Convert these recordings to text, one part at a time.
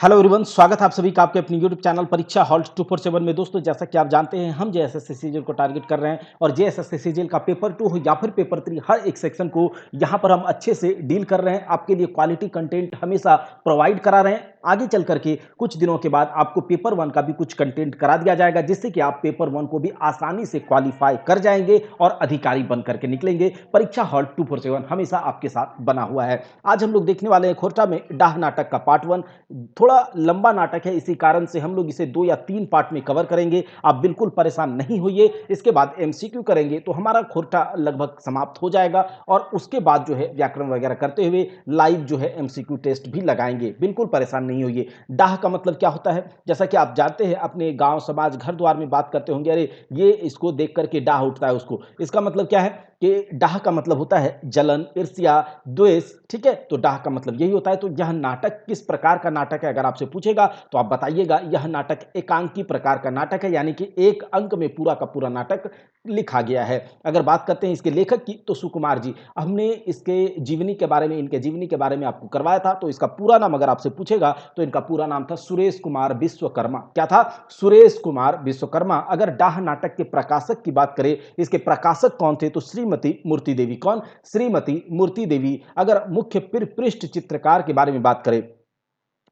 Hello everyone, स्वागत है आप सभी का आपके अपने यूट्यूब चैनल परीक्षा हॉल 247 में। दोस्तों, जैसा कि आप जानते हैं, हम जेएसएससी सीजीएल को टारगेट कर रहे हैं और जेएसएससी सीजीएल का पेपर 2 हो या फिर पेपर 3, हर एक सेक्शन को यहां पर हम अच्छे से डील कर रहे हैं। आपके लिए क्वालिटी कंटेंट हमेशा प्रोवाइड करा रहे हैं। आगे चल करके कुछ दिनों के बाद आपको पेपर 1 का भी कुछ कंटेंट करा दिया जाएगा, जिससे कि आप पेपर 1 को भी आसानी से क्वालिफाई कर जाएंगे और अधिकारी बन करके निकलेंगे। परीक्षा हॉल 247 हमेशा आपके साथ बना हुआ है। आज हम लोग देखने वाले हैं खोरठा में डाह नाटक का पार्ट 1। थोड़ा लंबा नाटक है, इसी कारण से हम लोग इसे 2 या 3 पार्ट में कवर करेंगे। आप बिल्कुल परेशान नहीं होइए। इसके बाद एमसीक्यू करेंगे तो हमारा खोरठा लगभग समाप्त हो जाएगा और उसके बाद जो है व्याकरण वगैरह करते हुए लाइव जो है एमसीक्यू टेस्ट भी लगाएंगे। बिल्कुल परेशान नहीं होइए। डाह का मतलब क्या होता है, जैसा कि आप जानते हैं, अपने गांव समाज घर द्वार में बात करते होंगे, अरे ये इसको देख करके डाह उठता है उसको। इसका मतलब क्या है कि डाह का मतलब होता है जलन, ईर्ष्या, द्वेष। ठीक है, तो डाह का मतलब यही होता है। तो यह नाटक किस प्रकार का नाटक है, अगर आपसे पूछेगा तो आप बताइएगा यह नाटक एकांकी प्रकार का नाटक है, यानी कि एक अंक में पूरा का पूरा नाटक लिखा गया है। अगर बात करते हैं इसके लेखक की, तो सुकुमार जी। हमने इसके जीवनी के बारे में, इनके जीवनी के बारे में आपको करवाया था। तो इसका पूरा नाम अगर आपसे पूछेगा तो इनका पूरा नाम था सुरेश कुमार विश्वकर्मा। क्या था? सुरेश कुमार विश्वकर्मा। अगर डाह नाटक के प्रकाशक की बात करें, इसके प्रकाशक कौन थे, तो श्रीमती मूर्ति देवी। कौन? श्रीमती मूर्ति देवी। अगर मुख्य पृष्ठ चित्रकार के बारे में बात करें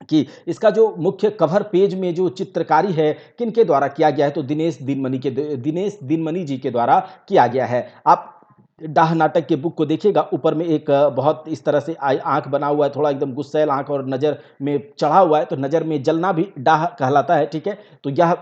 कि इसका जो मुख्य कवर पेज में जो चित्रकारी है किनके द्वारा किया गया है, तो दिनेश दिनमणि जी के द्वारा किया गया है। आप डाह नाटक के बुक को देखिएगा, ऊपर में एक बहुत इस तरह से आंख बना हुआ है, थोड़ा एकदम गुस्सैल आंख और नजर में चढ़ा हुआ है, तो नजर में जलना भी डाह कहलाता है। ठीक है, तो यह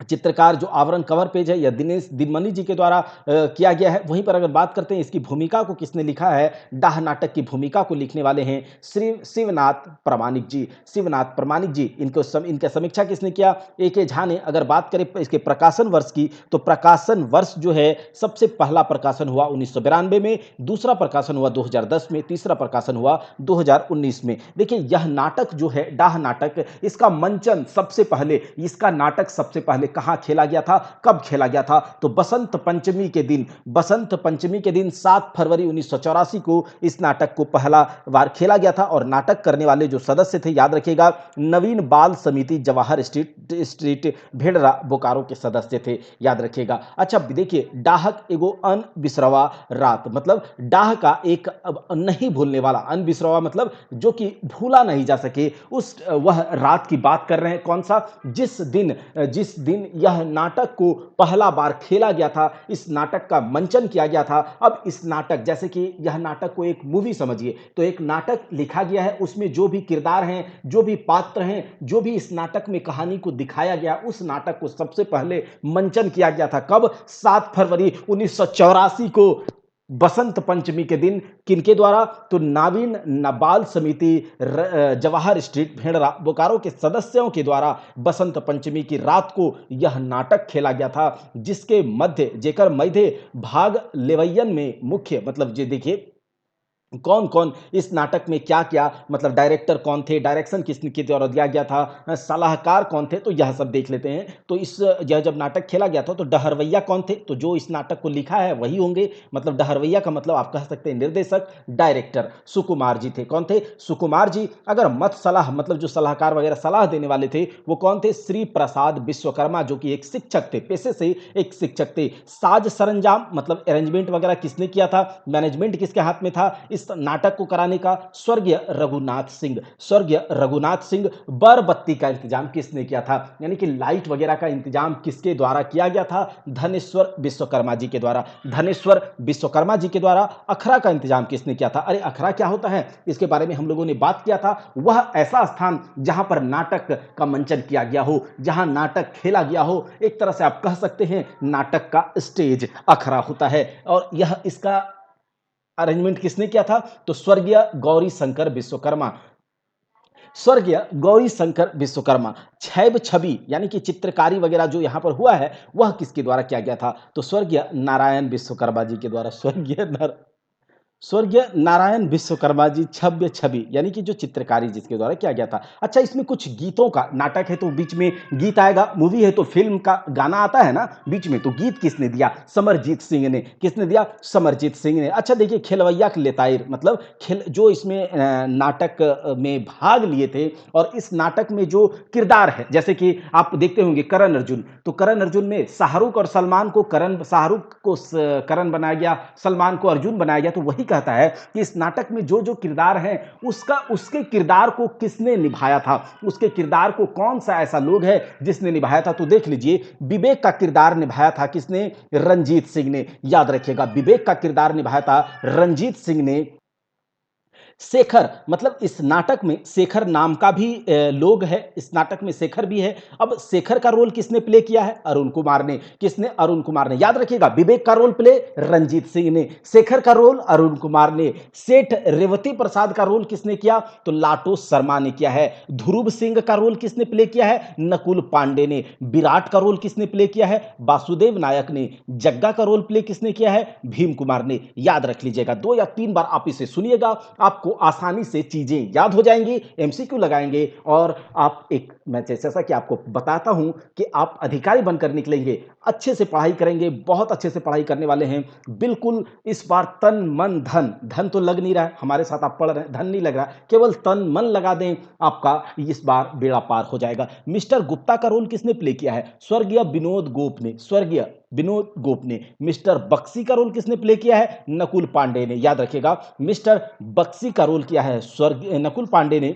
चित्रकार जो आवरण कवर पेज है, यह दिनेश दिनमणि जी के द्वारा किया गया है। वहीं पर अगर बात करते हैं इसकी भूमिका को किसने लिखा है, डाह नाटक की भूमिका को लिखने वाले हैं श्री शिवनाथ प्रामाणिक जी। शिवनाथ प्रामाणिक जी, इनका समीक्षा किसने किया? ए झा ने। अगर बात करें इसके प्रकाशन वर्ष की, तो प्रकाशन वर्ष जो है, सबसे पहला प्रकाशन हुआ 1992 में, दूसरा प्रकाशन हुआ 2010 में, तीसरा प्रकाशन हुआ 2019 में। देखिए, यह नाटक जो है डाह नाटक, इसका मंचन सबसे पहले, इसका नाटक सबसे पहले कहां खेला गया था, कब खेला गया था, तो बसंत पंचमी के दिन। बसंत पंचमी के दिन 7 फरवरी 1984 को इस नाटक को पहला बार खेला गया था। और नाटक करने वाले जो सदस्य थे, याद रखिएगा, नवीन बाल समिति जवाहर स्ट्रीट भेड़रा बोकारो के सदस्य थे, याद रखिएगा। अच्छा देखिए, डाहक एगो अन बिसरवा रात, मतलब डाह का एक नहीं भूलने वाला, अन बिसरवा मतलब जो कि भूला नहीं जा सके, उस वह रात की बात कर रहे हैं। कौन सा? जिस दिन यह नाटक को पहला बार खेला गया था, इस नाटक का मंचन किया गया था। अब इस नाटक, जैसे कि यह नाटक को एक मूवी समझिए, तो एक नाटक लिखा गया है, उसमें जो भी किरदार हैं, जो भी पात्र हैं, जो भी इस नाटक में कहानी को दिखाया गया, उस नाटक को सबसे पहले मंचन किया गया था। कब? 7 फरवरी 1984 को, बसंत पंचमी के दिन। किनके द्वारा? तो नावीन बाल समिति जवाहर स्ट्रीट भेड़रा बोकारो के सदस्यों के द्वारा बसंत पंचमी की रात को यह नाटक खेला गया था, जिसके मध्य जेकर मध्य भाग लेवैयन में मुख्य, मतलब जे देखिए कौन कौन इस नाटक में क्या क्या, मतलब डायरेक्टर कौन थे, डायरेक्शन किसके द्वारा दिया गया था, सलाहकार कौन थे, तो यह सब देख लेते हैं। तो यह जब नाटक खेला गया था, तो डहरवैया कौन थे, तो जो इस नाटक को लिखा है वही होंगे। मतलब डहरवैया का मतलब आप कह सकते हैं निर्देशक, डायरेक्टर सुकुमार जी थे। कौन थे? सुकुमार जी। अगर मत सलाह, मतलब जो सलाहकार वगैरह सलाह देने वाले थे, वो कौन थे? श्री प्रसाद विश्वकर्मा, जो कि एक शिक्षक थे, पेशे से एक शिक्षक थे। साज सरंजाम, मतलब अरेंजमेंट वगैरह किसने किया था, मैनेजमेंट किसके हाथ में था इस नाटक को कराने का? स्वर्गीय रघुनाथ सिंह। स्वर्गीय रघुनाथ सिंह। बरबत्ती का इंतजाम किसने किया था, यानी कि लाइट वगैरह का इंतजाम किसके द्वारा किया गया था? धनेश्वर विश्वकर्मा जी के द्वारा। धनेश्वर विश्वकर्मा जी के द्वारा। अखड़ा का इंतजाम किसने किया था? अरे अखड़ा क्या होता है, इसके बारे में हम लोगों ने बात किया था। वह ऐसा स्थान जहां पर नाटक का मंचन किया गया हो, जहां नाटक खेला गया हो, एक तरह से आप कह सकते हैं नाटक का स्टेज अखड़ा होता है। और यह इसका अरेंजमेंट किसने किया था? तो स्वर्गीय गौरी शंकर विश्वकर्मा। स्वर्गीय गौरी शंकर विश्वकर्मा। छैब छवि, यानी कि चित्रकारी वगैरह जो यहां पर हुआ है, वह किसके द्वारा किया गया था? तो स्वर्गीय नारायण विश्वकर्मा जी के द्वारा। स्वर्गीय नारायण विश्वकर्मा जी छव्य छवि यानी कि जो चित्रकारी जिसके द्वारा किया गया था। अच्छा, इसमें कुछ गीतों का नाटक है तो बीच में गीत आएगा, मूवी है तो फ़िल्म का गाना आता है ना बीच में, तो गीत किसने दिया? समरजीत सिंह ने। किसने दिया? समरजीत सिंह ने। अच्छा देखिए, खेलवैया के लेताइर मतलब खेल जो इसमें नाटक में भाग लिए थे और इस नाटक में जो किरदार है, जैसे कि आप देखते होंगे करण अर्जुन, तो करण अर्जुन में शाहरुख और सलमान को शाहरुख को करण बनाया गया, सलमान को अर्जुन बनाया गया। तो वही कहता है कि इस नाटक में जो जो किरदार हैं उसके किरदार को किसने निभाया था, उसके किरदार को कौन सा ऐसा लोग है जिसने निभाया था। तो देख लीजिए, विवेक का किरदार निभाया था किसने? रंजीत सिंह ने। याद रखिएगा, विवेक का किरदार निभाया था रंजीत सिंह ने। शेखर मतलब इस नाटक में शेखर नाम का भी लोग है, इस नाटक में शेखर भी है। अब शेखर का रोल किसने प्ले किया है? अरुण कुमार ने। किसने? अरुण कुमार ने। याद रखिएगा, विवेक का रोल प्ले रंजीत सिंह ने, शेखर का रोल अरुण कुमार ने। सेठ रेवती प्रसाद का रोल किसने किया? तो लाटो शर्मा ने किया है। ध्रुव सिंह का रोल किसने प्ले किया है? नकुल पांडे ने। विराट का रोल किसने प्ले किया है? वासुदेव नायक ने। जग्गा का रोल प्ले किसने किया है? भीम कुमार ने। याद रख लीजिएगा, 2 या 3 बार आप इसे सुनिएगा, आपको आसानी से चीजें याद हो जाएंगी, एमसीक्यू लगाएंगे और आप एक मैं जैसा कि आपको बताता हूं कि आप अधिकारी बनकर निकलेंगे, अच्छे से पढ़ाई करेंगे, बहुत अच्छे से पढ़ाई करने वाले हैं बिल्कुल। इस बार तन मन धन, धन तो लग नहीं रहा है, हमारे साथ आप पढ़ रहे हैं, धन नहीं लग रहा, केवल तन मन लगा दें, आपका इस बार बेड़ा पार हो जाएगा। मिस्टर गुप्ता का रोल किसने प्ले किया है? स्वर्गीय विनोद गोप ने। स्वर्गीय विनोद गोप ने। मिस्टर बक्सी का रोल किसने प्ले किया है? नकुल पांडे ने। याद रखिएगा, मिस्टर बक्सी का रोल किया है स्वर्गीय नकुल पांडे ने।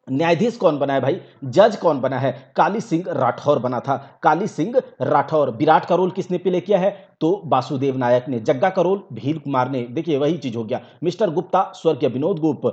न्यायाधीश कौन बना है भाई? जज कौन बना है? काली सिंह राठौर बना था, काली सिंह राठौर। विराट का रोल किसने प्ले किया है? तो वासुदेव नायक ने। जग्गा का रोल भील कुमार ने। देखिए वही चीज हो गया, मिस्टर गुप्ता स्वर्गीय विनोद गोप,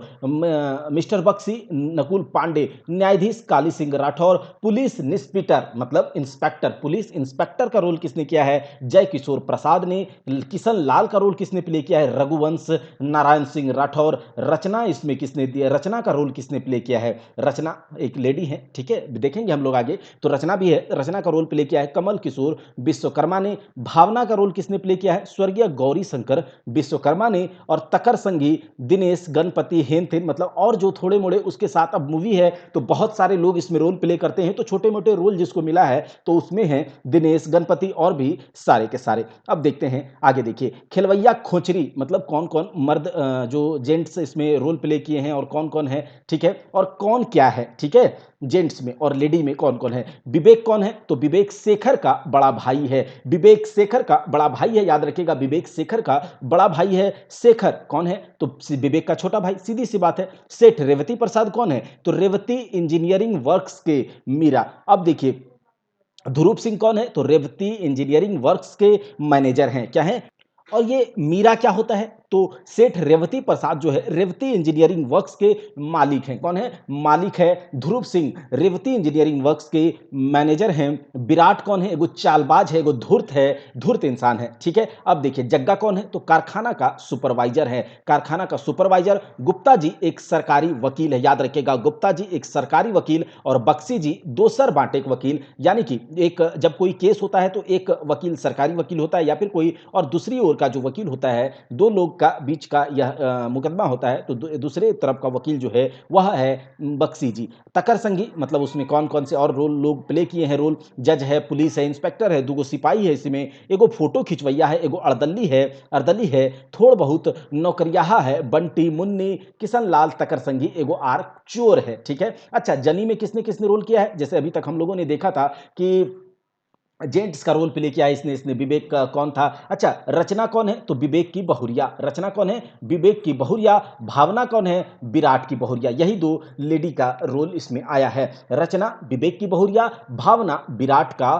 मिस्टर बक्सी नकुल पांडे, न्यायाधीश काली सिंह राठौर, पुलिस इंस्पेक्टर मतलब इंस्पेक्टर, पुलिस इंस्पेक्टर का रोल किसने किया है? जय किशोर प्रसाद ने। किशन लाल का रोल किसने प्ले किया है? रघुवंश नारायण सिंह राठौर। रचना इसमें किसने दिया? रचना का रोल किसने प्ले किया है? रचना एक लेडी है, ठीक है, देखेंगे हम लोग आगे, तो रचना भी है, रचना का रोल प्ले किया है कमल किशोर विश्वकर्मा ने। भावना का रोल किसने प्ले किया है? स्वर्गीय गौरी शंकर विश्वकर्मा ने। और तकर संगी दिनेश गणपति हेनथेन मतलब और जो थोड़े मोड़े उसके साथ, अब मूवी है तो बहुत सारे लोग इसमें रोल प्ले करते हैं, तो छोटे मोटे रोल जिसको मिला है तो उसमें है दिनेश गणपति और भी सारे के सारे। अब देखते हैं आगे, देखिए खिलवैया खोचरी मतलब कौन कौन मर्द जो जेंट्स इसमें रोल प्ले किए हैं और कौन कौन है, ठीक है, और कौन क्या है, ठीक है, जेंट्स में और लेडी में कौन कौन है। विवेक कौन है? तो विवेक शेखर का बड़ा भाई है, विवेक शेखर का बड़ा भाई है। याद रखिएगा, विवेक शेखर का बड़ा भाई है। शेखर कौन है? तो विवेक का छोटा भाई, सीधी सी बात है। सेठ रेवती प्रसाद कौन है? तो रेवती इंजीनियरिंग वर्क्स के मीरा। अब देखिए ध्रुव सिंह कौन है? तो रेवती इंजीनियरिंग वर्क्स के मैनेजर हैं, क्या है, और ये मीरा क्या होता है? तो सेठ रेवती प्रसाद जो है रेवती इंजीनियरिंग वर्क्स के मालिक हैं। कौन है? मालिक है ध्रुव सिंह, रेवती इंजीनियरिंग वर्क्स के मैनेजर हैं। विराट कौन है? एगो चालबाज है, एगो धूर्त है, धूर्त इंसान है, ठीक है। अब देखिए जग्गा कौन है? तो कारखाना का सुपरवाइजर है, कारखाना का सुपरवाइजर। गुप्ता जी एक सरकारी वकील है, याद रखिएगा, गुप्ता जी एक सरकारी वकील और बक्सी जी दोसर बांटे के वकील। यानी कि एक जब कोई केस होता है तो एक वकील सरकारी वकील होता है या फिर कोई और दूसरी ओर का जो वकील होता है, दो लोग का बीच का यह मुकदमा होता है, तो दूसरे तरफ का वकील जो है वह है बक्सी जी। तकर संगी मतलब उसमें कौन कौन से और रोल लोग प्ले किए हैं रोल? जज है, पुलिस है, इंस्पेक्टर है, दूगो सिपाही है इसमें, एगो फोटो खिंचवैया है, एगो अर्दली है, थोड़ बहुत नौकरियाहा है, बंटी मुन्नी, किशन लाल, तकर संगी, एगो आर चोर है, ठीक है। अच्छा, जनी में किसने किसने रोल किया है? जैसे अभी तक हम लोगों ने देखा था कि जेंट्स का रोल प्ले किया है इसने विवेक का कौन था? अच्छा, रचना कौन है? तो विवेक की बहुरिया। रचना कौन है? विवेक की बहुरिया। भावना कौन है? विराट की बहुरिया। यही दो लेडी का रोल इसमें आया है, रचना विवेक की बहुरिया, भावना विराट का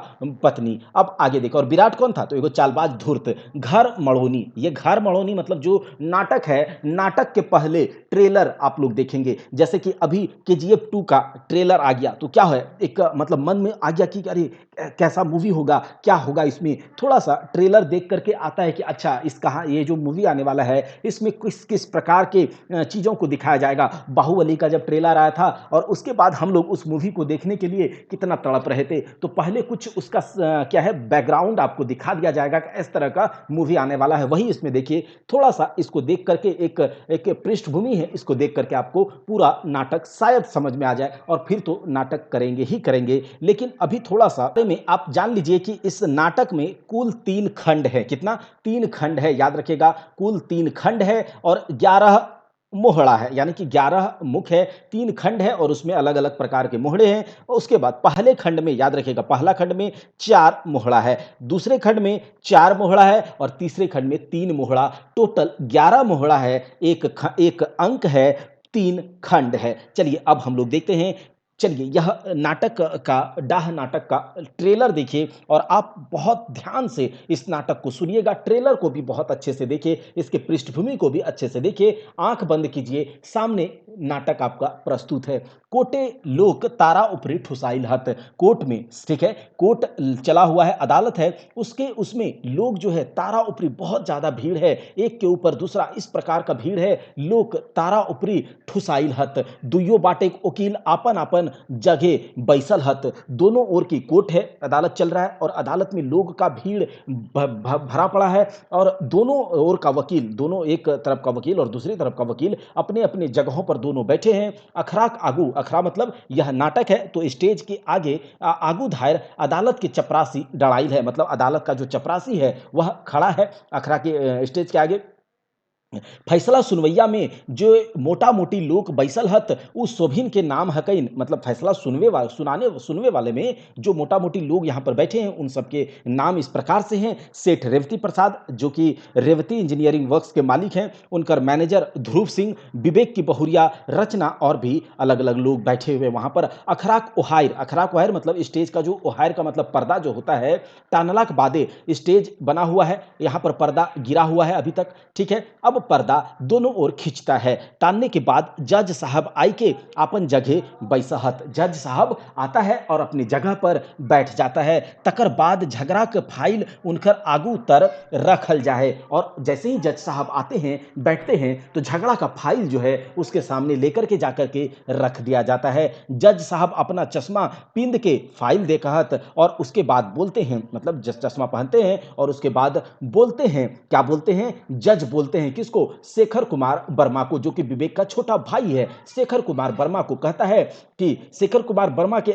पत्नी। अब आगे देखो, और विराट कौन था? तो एगो चालबाज धूर्त। घर मड़ोनी, ये घर मड़ोनी मतलब जो नाटक है, नाटक के पहले ट्रेलर आप लोग देखेंगे, जैसे कि अभी KGF 2 का ट्रेलर आ गया तो क्या है, एक मतलब मन में आ गया कि अरे कैसा मूवी होगा, क्या होगा इसमें, थोड़ा-सा ट्रेलर देख कर के आता है कि अच्छा इस कहाँ ये जो मूवी आने वाला है, इसमें किस-किस प्रकार के चीज़ों को दिखाया जाएगा। बाहुबली का जब ट्रेलर आया था और उसके बाद हम लोग उस मूवी को देखने के लिए कितना तड़प रहे थे। तो पहले कुछ उसका क्या है बैकग्राउंड आपको दिखा दिया जाएगा कि इस तरह का मूवी आने वाला है। वहीं इसमें देखिए थोड़ा-सा इसको देख कर के एक एक पृष्ठभूमि है, इसको देख कर के आपको पूरा नाटक शायद समझ में आ जाए और फिर तो नाटक करेंगे ही करेंगे। लेकिन अभी थोड़ा-सा में आप जान लीजिए कि इस नाटक में कुल 3 खंड है। कितना? 3 खंड है, याद रखिएगा कुल 3 खंड है और 11 मोहड़ा है, यानी कि 11 मुख है, 3 खंड है और उसमें अलग-अलग प्रकार के मोहड़े हैं। और उसके बाद पहले खंड में याद रखिएगा पहला खंड में 4 मोहड़ा है, दूसरे खंड में 4 मोहड़ा है और तीसरे खंड में 3 मोहड़ा, टोटल 11 मोहड़ा है, एक अंक है, 3 खंड है। चलिए अब हम लोग देखते हैं। चलिए यह नाटक का डाह नाटक का ट्रेलर देखिए और आप बहुत ध्यान से इस नाटक को सुनिएगा, ट्रेलर को भी बहुत अच्छे से देखिए, इसके पृष्ठभूमि को भी अच्छे से देखिए, आँख बंद कीजिए, सामने नाटक आपका प्रस्तुत है। कोटे लोक तारा ऊपरी ठुसाइल हत, कोर्ट में, ठीक है, कोर्ट चला हुआ है, अदालत है, उसके उसमें लोग जो है तारा ऊपरी बहुत ज़्यादा भीड़ है, एक के ऊपर दूसरा इस प्रकार का भीड़ है, लोग तारा ऊपरी ठुसाइल हत, दुइयो बाटे वकील आपन आपन जगह बैसल हत। दोनों ओर की कोर्ट है, अदालत चल रहा है और अदालत में लोग का भीड़ भरा पड़ा है और दोनों ओर का वकील, दोनों एक तरफ का वकील और दूसरी तरफ का वकील अपने अपने जगहों पर दोनों बैठे हैं। अखराक आगू, अखरा मतलब यह नाटक है तो स्टेज के आगे आगू धायर अदालत के चपरासी डड़ाइल है, मतलब अदालत का जो चपरासी है वह खड़ा है अखरा के स्टेज के आगे। फैसला सुनवैया में जो मोटा मोटी लोग बैसल हत उस शोभिन के नाम हकैन, मतलब फैसला सुनवे वाले में जो मोटा मोटी लोग यहाँ पर बैठे हैं उन सबके नाम इस प्रकार से हैं। सेठ रेवती प्रसाद जो कि रेवती इंजीनियरिंग वर्क्स के मालिक हैं, उनकर मैनेजर ध्रुव सिंह, विवेक की बहुरिया, रचना और भी अलग अलग लोग बैठे हुए वहाँ पर। अखराक ओहायर मतलब स्टेज का जो ओहायर का मतलब पर्दा जो होता है, टानलाक बादे स्टेज बना हुआ है, यहाँ पर पर्दा गिरा हुआ है अभी तक, ठीक है। अब पर्दा दोनों ओर खींचता है, तानने के बाद जज साहब आई के अपन जगह बैसहत, जज साहब आता है और अपनी जगह पर बैठ जाता है। तकर बाद झगड़ा के फाइल उनकर आगू तर रखल जाए और जैसे ही जज साहब आते हैं बैठते हैं तो झगड़ा का फाइल जो है उसके सामने लेकर के जाकर के रख दिया जाता है। जज साहब अपना चश्मा पिंद के फाइल देखहत और उसके बाद बोलते हैं, मतलब चश्मा पहनते हैं और उसके बाद बोलते हैं, क्या बोलते हैं? जज बोलते हैं किसको? शेखर कुमार वर्मा को, जो कि विवेक का छोटा भाई है। शेखर कुमार वर्मा को कहता है कि शेखर कुमार वर्मा के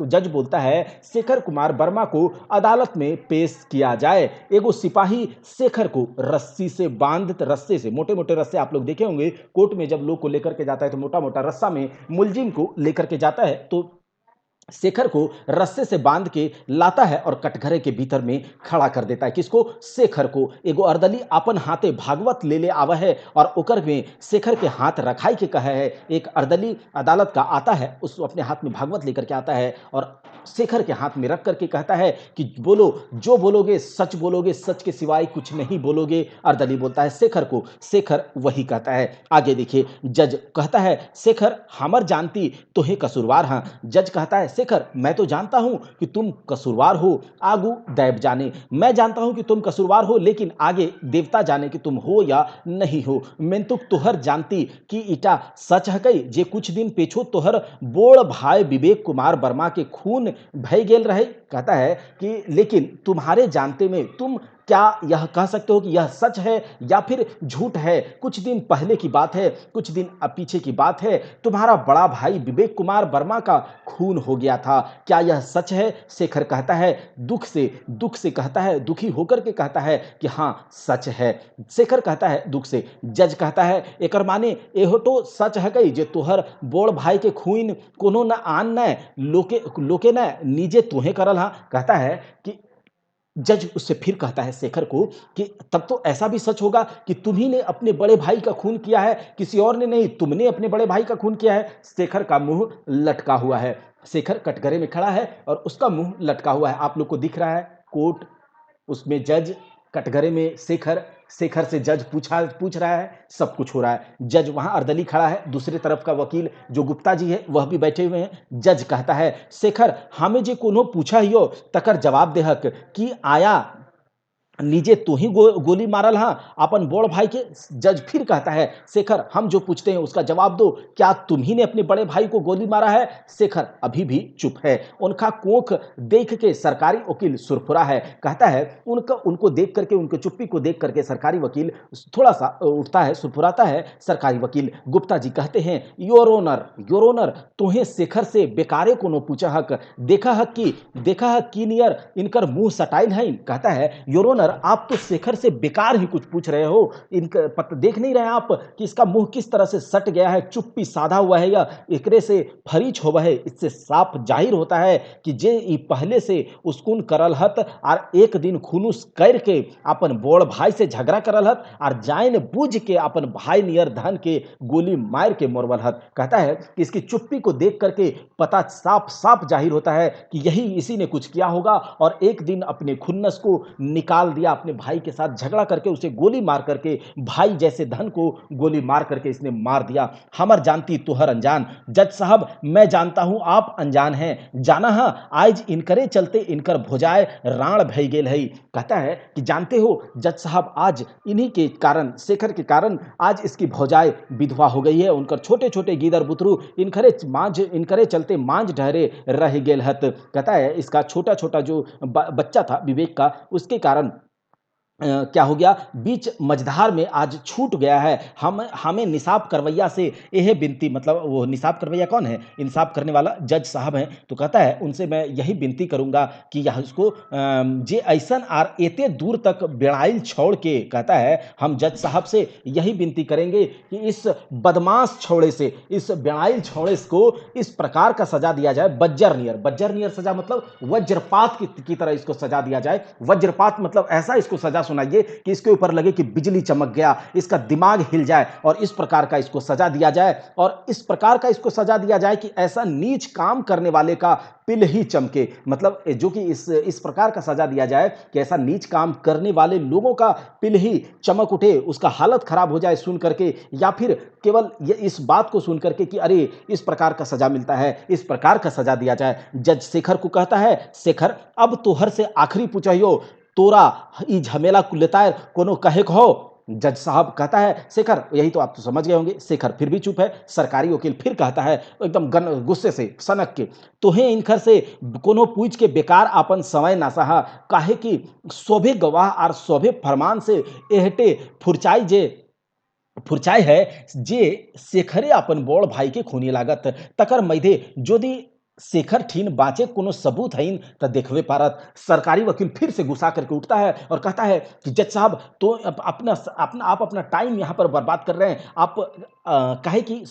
जज बोलता है शेखर कुमार वर्मा को अदालत में पेश किया जाए। एगो सिपाही शेखर को रस्सी से रस्से से, मोटे मोटे रस्से आप लोग देखे होंगे कोर्ट में जब लोग को लेकर के जाता है तो मोटा मोटा रस्सा में मुलजिम को लेकर के जाता है, तो शेखर को रस्से से बांध के लाता है और कटघरे के भीतर में खड़ा कर देता है। किसको? शेखर को। एगो अर्दली अपन हाथे भागवत ले ले आवा है और ओकर में शेखर के हाथ रखाई के कहे है। एक अर्दली अदालत का आता है, उस अपने हाथ में भागवत लेकर के आता है और शेखर के हाथ में रख करके कहता है कि बोलो, जो बोलोगे सच के सिवाय कुछ नहीं बोलोगे। अर्दली बोलता है शेखर को, शेखर वही कहता है। आगे देखिए, जज कहता है शेखर हमर जानती तो हे कसूरवार। हाँ, जज कहता है शेखर मैं तो जानता हूं कि तुम कसूरवार हो, आगू दैव जाने। मैं जानता हूं कि तुम कसूरवार हो लेकिन आगे देवता जाने कि तुम हो या नहीं हो। मैं तो तोहर जानती कि इटा सच है कई जे कुछ दिन पेछो तोहर बोड़ भाई विवेक कुमार वर्मा के खून भय गेल रहे। कहता है कि लेकिन तुम्हारे जानते में तुम क्या यह कह सकते हो कि यह सच है या फिर झूठ है? कुछ दिन पहले की बात है, कुछ दिन पीछे की बात है, तुम्हारा बड़ा भाई विवेक कुमार वर्मा का खून हो गया था, क्या यह सच है? शेखर कहता है दुख से कहता है, दुखी होकर के कहता है कि हाँ सच है। शेखर कहता है दुख से। जज कहता है एकर माने एहो तो सच है कई जे तोहर बोड़ भाई के खून कोनो न आन न लोके न नीजे तुहे करल। हाँ, कहता है कि जज उससे फिर कहता है शेखर को कि तब तो ऐसा भी सच होगा कि तुम्ही ने अपने बड़े भाई का खून किया है, किसी और ने नहीं, तुमने अपने बड़े भाई का खून किया है। शेखर का मुंह लटका हुआ है, शेखर कटघरे में खड़ा है और उसका मुंह लटका हुआ है। आप लोग को दिख रहा है कोर्ट, उसमें जज, कटघरे में शेखर, शेखर से जज पूछ रहा है, सब कुछ हो रहा है। जज वहां अर्दली खड़ा है, दूसरी तरफ का वकील जो गुप्ता जी है वह भी बैठे हुए हैं। जज कहता है, शेखर हमें जे कोनो पूछा हियो तकर जवाब देहक कि आया नीचे तू ही गोली मारल हाँ अपन बड़ भाई के। जज फिर कहता है, शेखर हम जो पूछते हैं उसका जवाब दो, क्या तुम ही ने अपने बड़े भाई को गोली मारा है? शेखर अभी भी चुप है। उनका कोख देख के सरकारी वकील सुरफुरा है। कहता है, उनको देख करके, उनके चुप्पी को देख करके सरकारी वकील थोड़ा सा उठता है, सुरफुराता है। सरकारी वकील गुप्ता जी कहते हैं, योर ऑनर तुम्हें शेखर से बेकारे कोनो पूछा हक, देखा हक की नियर इनकर मुंह सटाइल है। कहता है, योर ऑनर आप तो शेखर से बेकार ही कुछ पूछ रहे हो, इनका देख नहीं रहे आप कि इसका मुंह किस तरह से सट गया है, चुप्पी साधा हुआ है या एकरे से फरीच होवा है। इससे साफ जाहिर होता है कि जे पहले से उसकुन करल हत और एक दिन खुनुस करके अपन बड़ भाई से झगड़ा करल हत और जान बूझ के अपन भाई नियर धन के गोली मार के मोरवल हत। कहता है कि इसकी चुप्पी को देख करके पता साफ साफ जाहिर होता है कि यही इसी ने कुछ किया होगा और एक दिन अपने खुन्नस को निकाल दिया, अपने भाई के साथ झगड़ा करके उसे गोली मार करके, भाई जैसे धन को गोली मार करके इसने मार दिया। हमर जानती तुहर अनजान। जज साहब मैं जानता हूं आप अनजान हैं, जाना है आज इनकरे चलते इनकर भोजाए राण भई गेल है। कहता है कि जानते हो जज साहब, आज इन्हीं के कारण, शेखर के कारण आज इसकी भौजाए विधवा हो गई है। उनकर छोटे छोटे गीदर बुतरू इनकरे चलते मांझ ढहरे रह गेल हत। कहता है इसका छोटा छोटा जो बच्चा था विवेक का, उसके कारण क्या हो गया, बीच मझधार में आज छूट गया है। हमें निसाब करवैया से यह विनती, मतलब वो निसाब करवैया कौन है, इंसाफ करने वाला जज साहब हैं। तो कहता है उनसे मैं यही विनती करूंगा कि यह उसको जे ऐसन आर एते दूर तक बेड़ाइल छोड़ के, कहता है हम जज साहब से यही विनती करेंगे कि इस बदमाश छोड़े से, इस बेड़ाइल छोड़े को इस प्रकार का सजा दिया जाए, बज्जर नियर सजा, मतलब वज्रपात की तरह इसको सजा दिया जाए। वज्रपात मतलब ऐसा इसको सजा सुनाइए कि इसके ऊपर लगे कि बिजली चमक गया, इसका दिमाग हिल जाए और इस प्रकार का इसको सजा दिया जाए। और इस प्रकार का इसको सजा दिया जाए कि ऐसा नीच काम करने वाले का पिल ही चमके, मतलब जो कि इस प्रकार का सजा दिया जाए कि ऐसा नीच काम करने वाले लोगों का पिल ही चमक उठे, उसका हालत खराब हो जाए सुन करके, या फिर केवल इस बात को सुन करके कि अरे इस प्रकार का सजा मिलता है, इस प्रकार का सजा दिया जाए। जज शेखर को कहता है, शेखर अब तोहर से आखिरी पूछियो, तोरा ई झमेला कुलेतायर कोनो कहे हो? जज साहब कहता है, शेखर यही तो आप तो समझ गए होंगे। शेखर फिर भी चुप है। सरकारी वकील फिर कहता है एकदम गुस्से से सनक के, तोहे इनकर से कोनो पूछ के बेकार अपन समय ना सहा, काहे कि सोभे गवाह और सोभे फरमान से एहटे फुरचाई है जे शेखरे अपन बड़ भाई के खूनी लागत, तकर मैधे जोदी शेखर ठीन बाँचे कोनो सबूत हईन त देखवे पारत। सरकारी वकील फिर से गुस्सा करके उठता है और कहता है कि जज साहब तो आप अपना टाइम यहाँ पर बर्बाद कर रहे हैं। आप कहे कि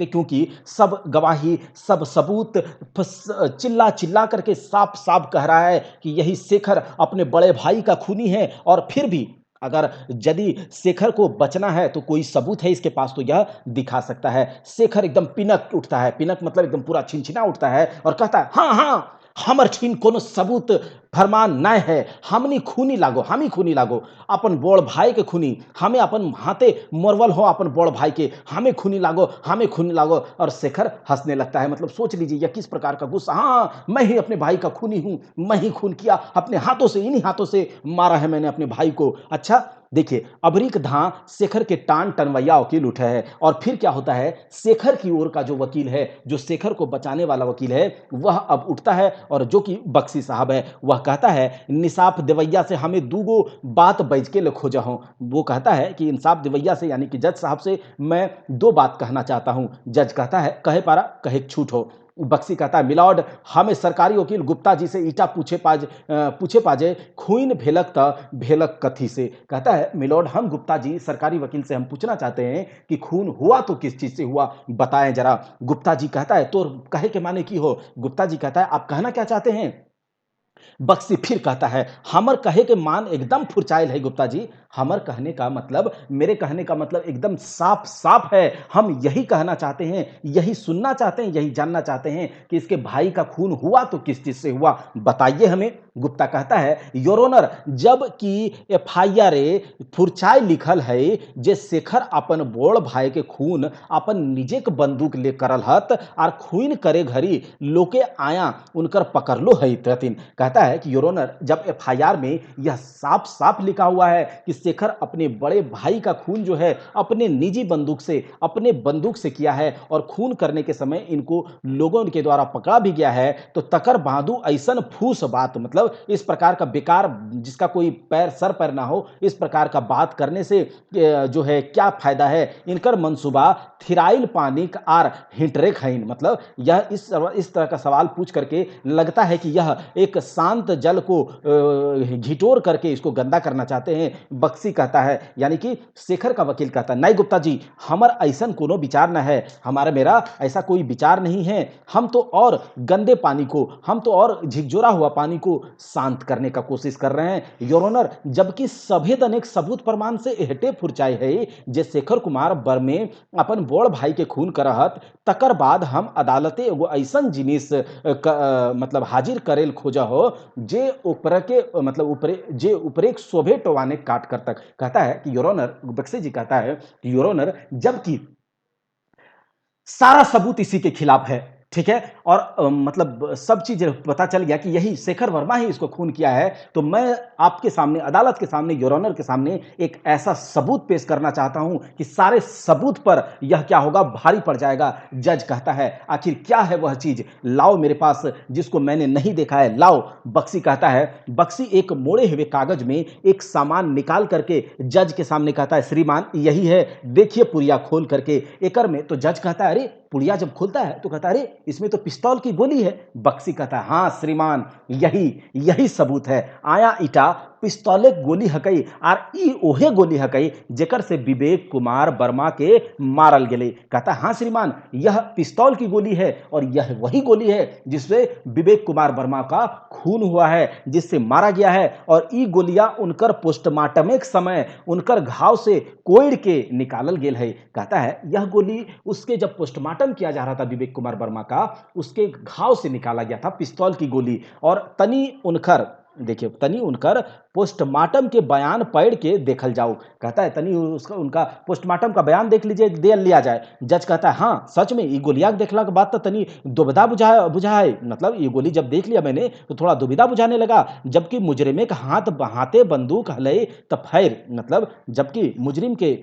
क्योंकि सब गवाही, सब सबूत चिल्ला चिल्ला करके साफ साफ कह रहा है कि यही शेखर अपने बड़े भाई का खूनी है। और फिर भी अगर यदि शेखर को बचना है तो कोई सबूत है इसके पास तो यह दिखा सकता है। शेखर एकदम पिनक उठता है, पिनक मतलब एकदम पूरा छिनछिना उठता है और कहता है, हाँ हाँ हमर ठीन कोनो सबूत फरमान न है, हम ही खूनी लागो अपन बड़ भाई के खूनी, हमें अपन हाथे मोरवल हो अपन बड़ भाई के, हमें खूनी लागो। और शेखर हंसने लगता है। मतलब सोच लीजिए यह किस प्रकार का गुस्सा, हाँ मैं ही अपने भाई का खूनी हूं, मैं ही खून किया, अपने हाथों से, इन्हीं हाथों से मारा है मैंने अपने भाई को। अच्छा देखिए, अबरीक धां शेखर के टान टनवैया वकील उठे हैं और फिर क्या होता है, शेखर की ओर का जो वकील है, जो शेखर को बचाने वाला वकील है, वह अब उठता है और जो कि बक्सी साहब है, वह कहता है इंसाफ देवैया से हमें दूगो बात बैज के ले खोजा हूं। वो कहता है कि इंसाफ देवैया से यानी कि जज साहब से मैं दो बात कहना चाहता हूं। जज कहता है, कहे पारा कहे छूट हो। बक्सी कहता है, मिलॉर्ड हमें सरकारी वकील गुप्ता जी से ईटा पूछे पाजे खून भेलक कथी से। कहता है, मिलॉर्ड हम गुप्ता जी सरकारी वकील से हम पूछना चाहते हैं कि खून हुआ तो किस चीज से हुआ, बताएं जरा। गुप्ता जी कहता है, तो कहे के माने की हो? गुप्ता जी कहता है, आप कहना क्या चाहते हैं? बक्सी फिर कहता है, हमर कहे के मान एकदम फुरचाइल है गुप्ता जी, हमर कहने का मतलब, मेरे कहने का मतलब एकदम साफ साफ है। हम यही कहना चाहते हैं, यही सुनना चाहते हैं, यही जानना चाहते हैं कि इसके भाई का खून हुआ तो किस चीज से हुआ, बताइए हमें। गुप्ता कहता है योर ऑनर, जब कि एफआईआर फुरचाई लिखल है जे शेखर अपन बड़ भाई के खून अपन निजे के बंदूक ले करल हत और खून करे घड़ी लोके आया उनकर पकड़लो है तथिन। कहता है कि योर ऑनर, जब एफआईआर में यह साफ साफ लिखा हुआ है कि शेखर अपने बड़े भाई का खून जो है अपने निजी बंदूक से अपने बंदूक से किया है और खून करने के समय इनको लोगों के द्वारा पकड़ा भी गया है, तो तकर बांधू ऐसन फूस बात, मतलब इस प्रकार का बेकार जिसका कोई पैर सर पैर ना हो, इस प्रकार का बात करने से जो है क्या फायदा है। इनकर मंसूबा थिराइल पानी आर हिंटरे खैन, मतलब यह इस तरह का सवाल पूछ करके लगता है कि यह एक शांत जल को घिटोर करके इसको गंदा करना चाहते हैं। बक्सी कहता है, यानी कि शेखर का वकील कहता है, नहीं गुप्ता जी, हमार ऐसा कोनो विचार न है, हमारा मेरा ऐसा कोई विचार नहीं है। हम तो और गंदे पानी को, हम तो और झिकझोरा हुआ पानी को शांत करने का कोशिश कर रहे हैं योर ऑनर, जबकि सभेद अनेक सबूत प्रमाण से एहटे फुरचाई है जे शेखर कुमार बर्मे अपन बड़ भाई के खून करहत, तकर बाद हम अदालते एगो ऐसन जिनिस मतलब हाजिर करेल खोजा हो जे ऊपर के मतलब ऊपरे शोभे टोवाने काट कर तक। कहता है कि योर ऑनर, बक्सी जी कहता है कि योर ऑनर, जबकि सारा सबूत इसी के खिलाफ है, ठीक है, और मतलब सब चीज पता चल गया कि यही शेखर वर्मा ही इसको खून किया है, तो मैं आपके सामने, अदालत के सामने, योर ऑनर के सामने एक ऐसा सबूत पेश करना चाहता हूं कि सारे सबूत पर यह क्या होगा, भारी पड़ जाएगा। जज कहता है आखिर क्या है वह चीज, लाओ मेरे पास जिसको मैंने नहीं देखा है, लाओ। बक्सी कहता है, बक्सी एक मोड़े हुए कागज में एक सामान निकाल करके जज के सामने कहता है, श्रीमान यही है, देखिए पुड़िया खोल करके एकर में। तो जज कहता है, अरे पुड़िया जब खोलता है तो कहता है, अरे इसमें तो पिस्तौल की गोली है। बक्सी कहता है, हाँ श्रीमान, यही सबूत है, आया इटा पिस्तौले गोली हकई और ई ओहे गोली हकई जेकर से विवेक कुमार वर्मा के मारल गेले। कहता है, हाँ श्रीमान, यह पिस्तौल की गोली है और यह वही गोली है जिससे विवेक कुमार वर्मा का खून हुआ है, जिससे मारा गया है, और ई गोलियां उनकर पोस्टमार्टम के समय उनकर घाव से कोड़ के निकालल गेल है। कहता है यह गोली उसके जब पोस्टमार्टम किया जा रहा था विवेक कुमार वर्मा का, उसके घाव से निकाला गया था पिस्तौल की गोली। और तनी उनकर, देखिए तनी उनकर पोस्टमार्टम के बयान पढ़ के देखल जाओ। कहता है तनी उसका उनका पोस्टमार्टम का बयान देख लीजिए, दे लिया जाए। जज कहता है, हाँ सच में ये गोलियां देखला के बाद तो तनी दुविधा बुझा है, मतलब ये गोली जब देख लिया मैंने तो थोड़ा दुविधा बुझाने लगा, जबकि मुजरिमे का हाथे बंदूक हले तब खैर, मतलब जबकि मुजरिम के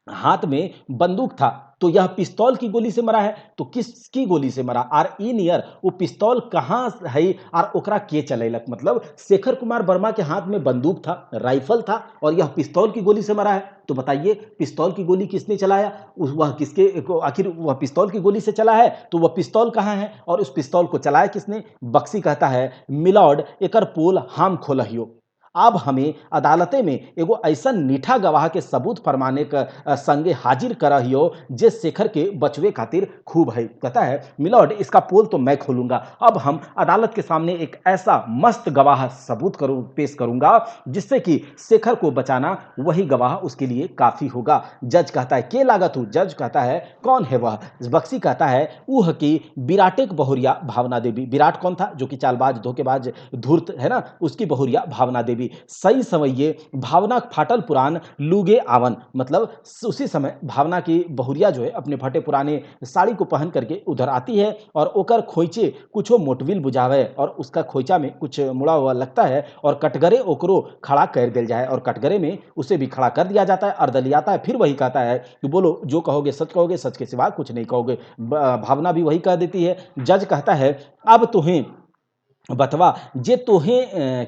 हाथ में बंदूक था तो यह पिस्तौल की गोली से मरा है, तो किसकी गोली से मरा, आर इन ईयर वो पिस्तौल कहाँ है और ओकरा के चलेलक, मतलब शेखर कुमार वर्मा के हाथ में बंदूक था, राइफल था, और यह पिस्तौल की गोली से मरा है। तो बताइए पिस्तौल की गोली किसने चलाया, वह किसके, आखिर वह पिस्तौल की गोली से चला है तो वह पिस्तौल कहाँ है और उस पिस्तौल को चलाया किसने। बक्सी कहता है, मिलॉर्ड एकर पोल हम खोलहियो, अब हमें अदालते में एगो ऐसा नीठा गवाह के सबूत फरमाने का संगे हाजिर करहियो जे शेखर के बचवे खातिर खूब है। कहता है, मिलॉर्ड इसका पोल तो मैं खोलूंगा, अब हम अदालत के सामने एक ऐसा मस्त गवाह सबूत पेश करूंगा जिससे कि शेखर को बचाना वही गवाह उसके लिए काफी होगा। जज कहता है, के लागत हूं। जज कहता है, कौन है वह। बक्सी कहता है, ऊह की विराटेक बहुरिया भावना देवी। विराट कौन था, जो कि चालबाज धोखेबाज धूर्त है ना, उसकी बहुरिया भावना देवी। सही समझिए, भावना फाटल पुरान लूगे आवन, मतलब उसी समय भावना की बहुरिया जो है अपने फटे पुराने साड़ी को पहन करके उधर आती है और ओकर खोइचे कुछो मोटविल बुझावे और उसका खोइचा में कुछ मुड़ा हुआ लगता है और कटघरे ओकरो खड़ा कर दिया जाए और कटघरे में उसे भी खड़ा कर दिया जाता है, अर्दलियाता है, फिर वही कहता है कि बोलो जो कहोगे सच के सिवा कुछ नहीं कहोगे। भावना भी वही कह देती है। जज कहता है, अब तुम्हें बतवा जे तोहे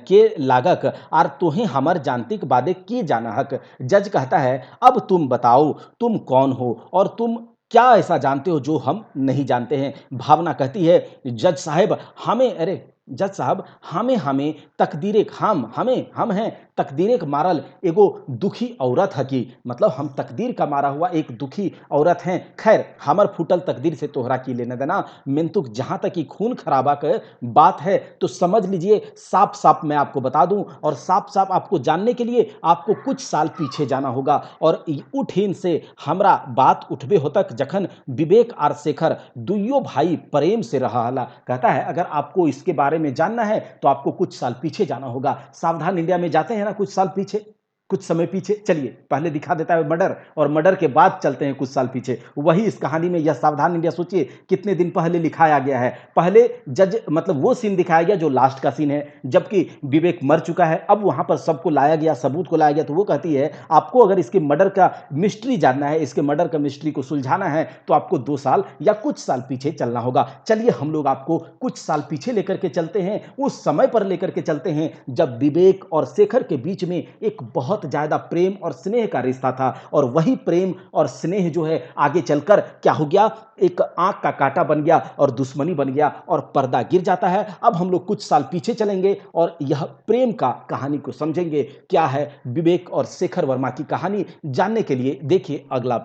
के लागक और तोहे हमर जानतिक बादे की जाना हक। जज कहता है, अब तुम बताओ तुम कौन हो और तुम क्या ऐसा जानते हो जो हम नहीं जानते हैं। भावना कहती है, जज साहब हमें, अरे जज साहब हमें तकदीरे हम हैं तकदीरे मारल एगो दुखी औरत है की, मतलब हम तकदीर का मारा हुआ एक दुखी औरत हैं। खैर हमर फूटल तकदीर से तोहरा की लेना देना, मिंतुक जहां तक कि खून खराबा का बात है तो समझ लीजिए, साफ साफ मैं आपको बता दूं और साफ साफ आपको जानने के लिए आपको कुछ साल पीछे जाना होगा और उठीन से हमरा बात उठबे हो तक जखन विवेक और शेखर दुइयो भाई प्रेम से रहा। कहता है, अगर आपको इसके बारे बारे में जानना है तो आपको कुछ साल पीछे जाना होगा। सावधान इंडिया में जाते हैं ना कुछ साल पीछे, कुछ समय पीछे, चलिए पहले दिखा देता है मर्डर और मर्डर के बाद चलते हैं कुछ साल पीछे। वही इस कहानी में यह सावधान इंडिया सोचिए कितने दिन पहले लिखाया गया है। पहले जज मतलब वो सीन दिखाया गया जो लास्ट का सीन है, जबकि विवेक मर चुका है। अब वहां पर सबको लाया गया, सबूत को लाया गया, तो वो कहती है आपको अगर इसके मर्डर का मिस्ट्री जानना है, इसके मर्डर का मिस्ट्री को सुलझाना है तो आपको 2 साल या कुछ साल पीछे चलना होगा। चलिए हम लोग आपको कुछ साल पीछे लेकर के चलते हैं, उस समय पर लेकर के चलते हैं जब विवेक और शेखर के बीच में एक बहुत ज्यादा प्रेम और स्नेह का रिश्ता था। और वही प्रेम और स्नेह जो है आगे चलकर क्या हो गया, एक आंख का कांटा बन गया और दुश्मनी बन गया और पर्दा गिर जाता है। अब हम लोग कुछ साल पीछे चलेंगे और यह प्रेम का कहानी को समझेंगे, क्या है विवेक और शेखर वर्मा की कहानी। जानने के लिए देखिए अगला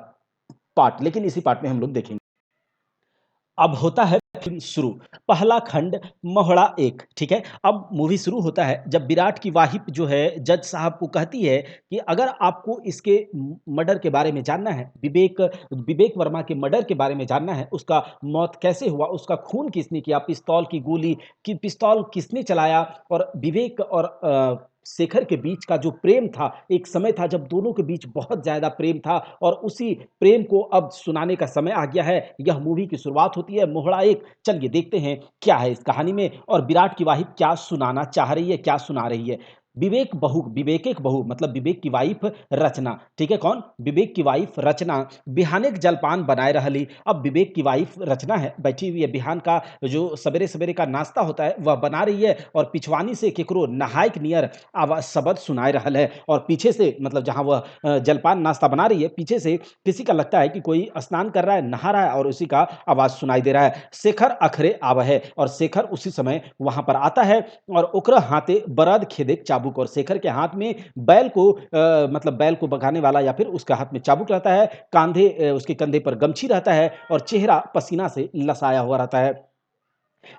पार्ट, लेकिन इसी पार्ट में हम लोग देखेंगे। अब होता है फिल्म शुरू। पहला खंड मोहड़ा एक, ठीक है। अब मूवी शुरू होता है जब विराट की वाहिप जो है जज साहब को कहती है कि अगर आपको इसके मर्डर के बारे में जानना है, विवेक विवेक वर्मा के मर्डर के बारे में जानना है, उसका मौत कैसे हुआ, उसका खून किसने किया, पिस्तौल की गोली कि पिस्तौल किसने चलाया, और विवेक और शेखर के बीच का जो प्रेम था, एक समय था जब दोनों के बीच बहुत ज्यादा प्रेम था, और उसी प्रेम को अब सुनाने का समय आ गया है। यह मूवी की शुरुआत होती है मोहड़ा एक। चलिए देखते हैं क्या है इस कहानी में और विराट की वाहिप क्या सुनाना चाह रही है, क्या सुना रही है। विवेक एक बहू मतलब विवेक की वाइफ रचना, ठीक है। कौन? विवेक की वाइफ रचना बिहानेक जलपान बनाए रहली। अब विवेक की वाइफ रचना है, बैठी हुई है, बिहान का जो सवेरे सवेरे का नाश्ता होता है वह बना रही है, और पिछवानी से केकरो नहायक नियर आवाज शब्द सुनाए रहल है। और पीछे से मतलब जहां वह जलपान नाश्ता बना रही है, पीछे से किसी का लगता है कि कोई स्नान कर रहा है, नहा रहा है, और उसी का आवाज सुनाई दे रहा है। शेखर अखरे आव है, और शेखर उसी समय वहां पर आता है, और ओकरा हाथे बरद खेदेक चाबुक, और शेखर के हाथ में बैल को मतलब बैल को भगाने वाला या फिर उसका हाथ में चाबुक रहता है, उसके कंधे पर गमछी रहता है, और चेहरा पसीना से लसाया हुआ रहता है।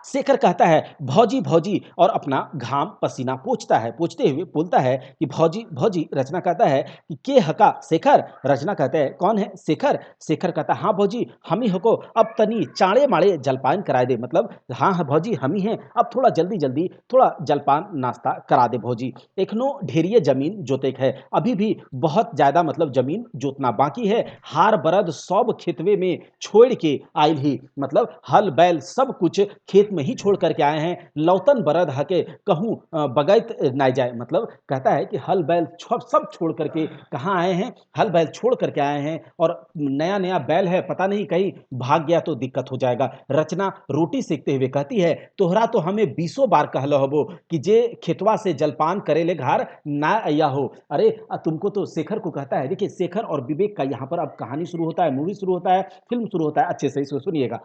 शेखर कहता है भौजी भौजी, और अपना घाम पसीना पोंछता है, पोंछते हुए बोलता है कि भौजी भौजी। रचना कहता है कि के हका शेखर। रचना कहते हैं कौन है? शेखर। शेखर कहता है हाँ भौजी हम ही हको, अब तनी चाड़े माड़े जलपान कराए दे, मतलब हाँ हाँ भौजी हम ही हैं, अब थोड़ा जल्दी जल्दी थोड़ा जलपान नाश्ता करा दे भौजी। एखनो ढेरिए जमीन जोतेक है, अभी भी बहुत ज्यादा मतलब जमीन जोतना बाकी है। हार बरद सब खेतवे में छोड़ के आयल ही, मतलब हल बैल सब कुछ खेत में ही छोड़ करके आए हैं। लौतन बरद हके कहूँ बगैत ना जाए, मतलब कहता है कि हल बैल सब छोड़ करके कहाँ आए हैं, हल बैल छोड़ करके आए हैं, और नया नया बैल है, पता नहीं कहीं भाग गया तो दिक्कत हो जाएगा। रचना रोटी सेकते हुए कहती है तोहरा तो हमें 20 बार कहलो हबो कि जे खेतवा से जलपान करे ले घर ना आया हो। अरे तुमको तो शेखर को कहता है। देखिए शेखर और विवेक का यहाँ पर अब कहानी शुरू होता है, मूवी शुरू होता है, फिल्म शुरू होता है। अच्छे से इसको सुनिएगा।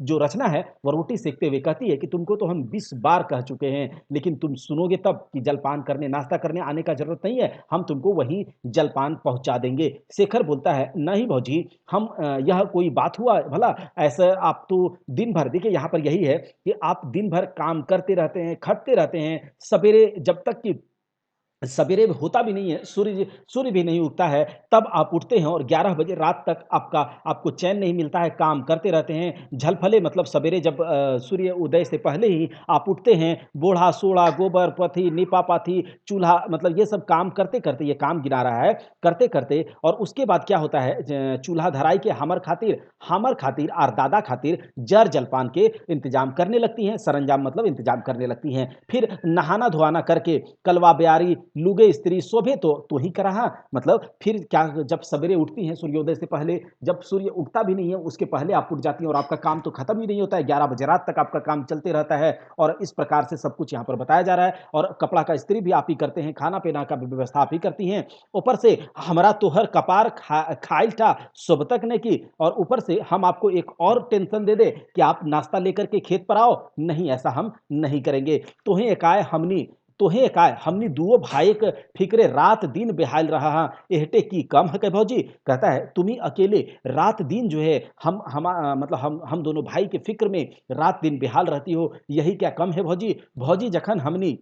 जो रचना है वह रोटी सेकते हुए कहती है कि तुमको तो हम 20 बार कह चुके हैं, लेकिन तुम सुनोगे तब कि जलपान करने नाश्ता करने आने का जरूरत नहीं है, हम तुमको वहीं जलपान पहुंचा देंगे। शेखर बोलता है नहीं भौजी हम यह कोई बात हुआ भला, ऐसा आप तो दिन भर, देखिए यहाँ पर यही है कि आप दिन भर काम करते रहते हैं, खटते रहते हैं, सवेरे जब तक कि सवेरे होता भी नहीं है, सूर्य भी नहीं उगता है, तब आप उठते हैं और 11 बजे रात तक आपको चैन नहीं मिलता है, काम करते रहते हैं। झलफले मतलब सवेरे जब सूर्य उदय से पहले ही आप उठते हैं, बोढ़ा सोड़ा गोबर पथी निपा पाथी चूल्हा, मतलब ये सब काम करते करते, ये काम गिना रहा है, करते करते, और उसके बाद क्या होता है, चूल्हा धराई के हमर खातिर और दादा खातिर जर जलपान के इंतजाम करने लगती हैं, सरंजाम मतलब इंतजाम करने लगती हैं। फिर नहाना धोआना करके कलवा ब्यारी लुगे स्त्री शोभे तो तू ही करा, मतलब फिर क्या, जब सवेरे उठती हैं सूर्योदय से पहले, जब सूर्य उगता भी नहीं है उसके पहले आप उठ जाती हैं, और आपका काम तो खत्म ही नहीं होता है, 11 बजे रात तक आपका काम चलते रहता है। और इस प्रकार से सब कुछ यहाँ पर बताया जा रहा है, और कपड़ा का इस्त्री भी आप ही करते हैं, खाना पीना का भी व्यवस्था आप ही करती हैं। ऊपर से हमरा तोहर कपार खाइल था सुबह तक ने की, और ऊपर से हम आपको एक और टेंशन दे दे कि आप नाश्ता लेकर के खेत पर आओ, नहीं ऐसा हम नहीं करेंगे। तोहे काय हमनी दुओ भाई के फिक्रे रात दिन बेहाल रहा हा, एहटे की कम है के भौजी। कहता है तुम्ही अकेले रात दिन जो है मतलब हम दोनों भाई के फिक्र में रात दिन बेहाल रहती हो, यही क्या कम है भौजी। भौजी जखन हमनी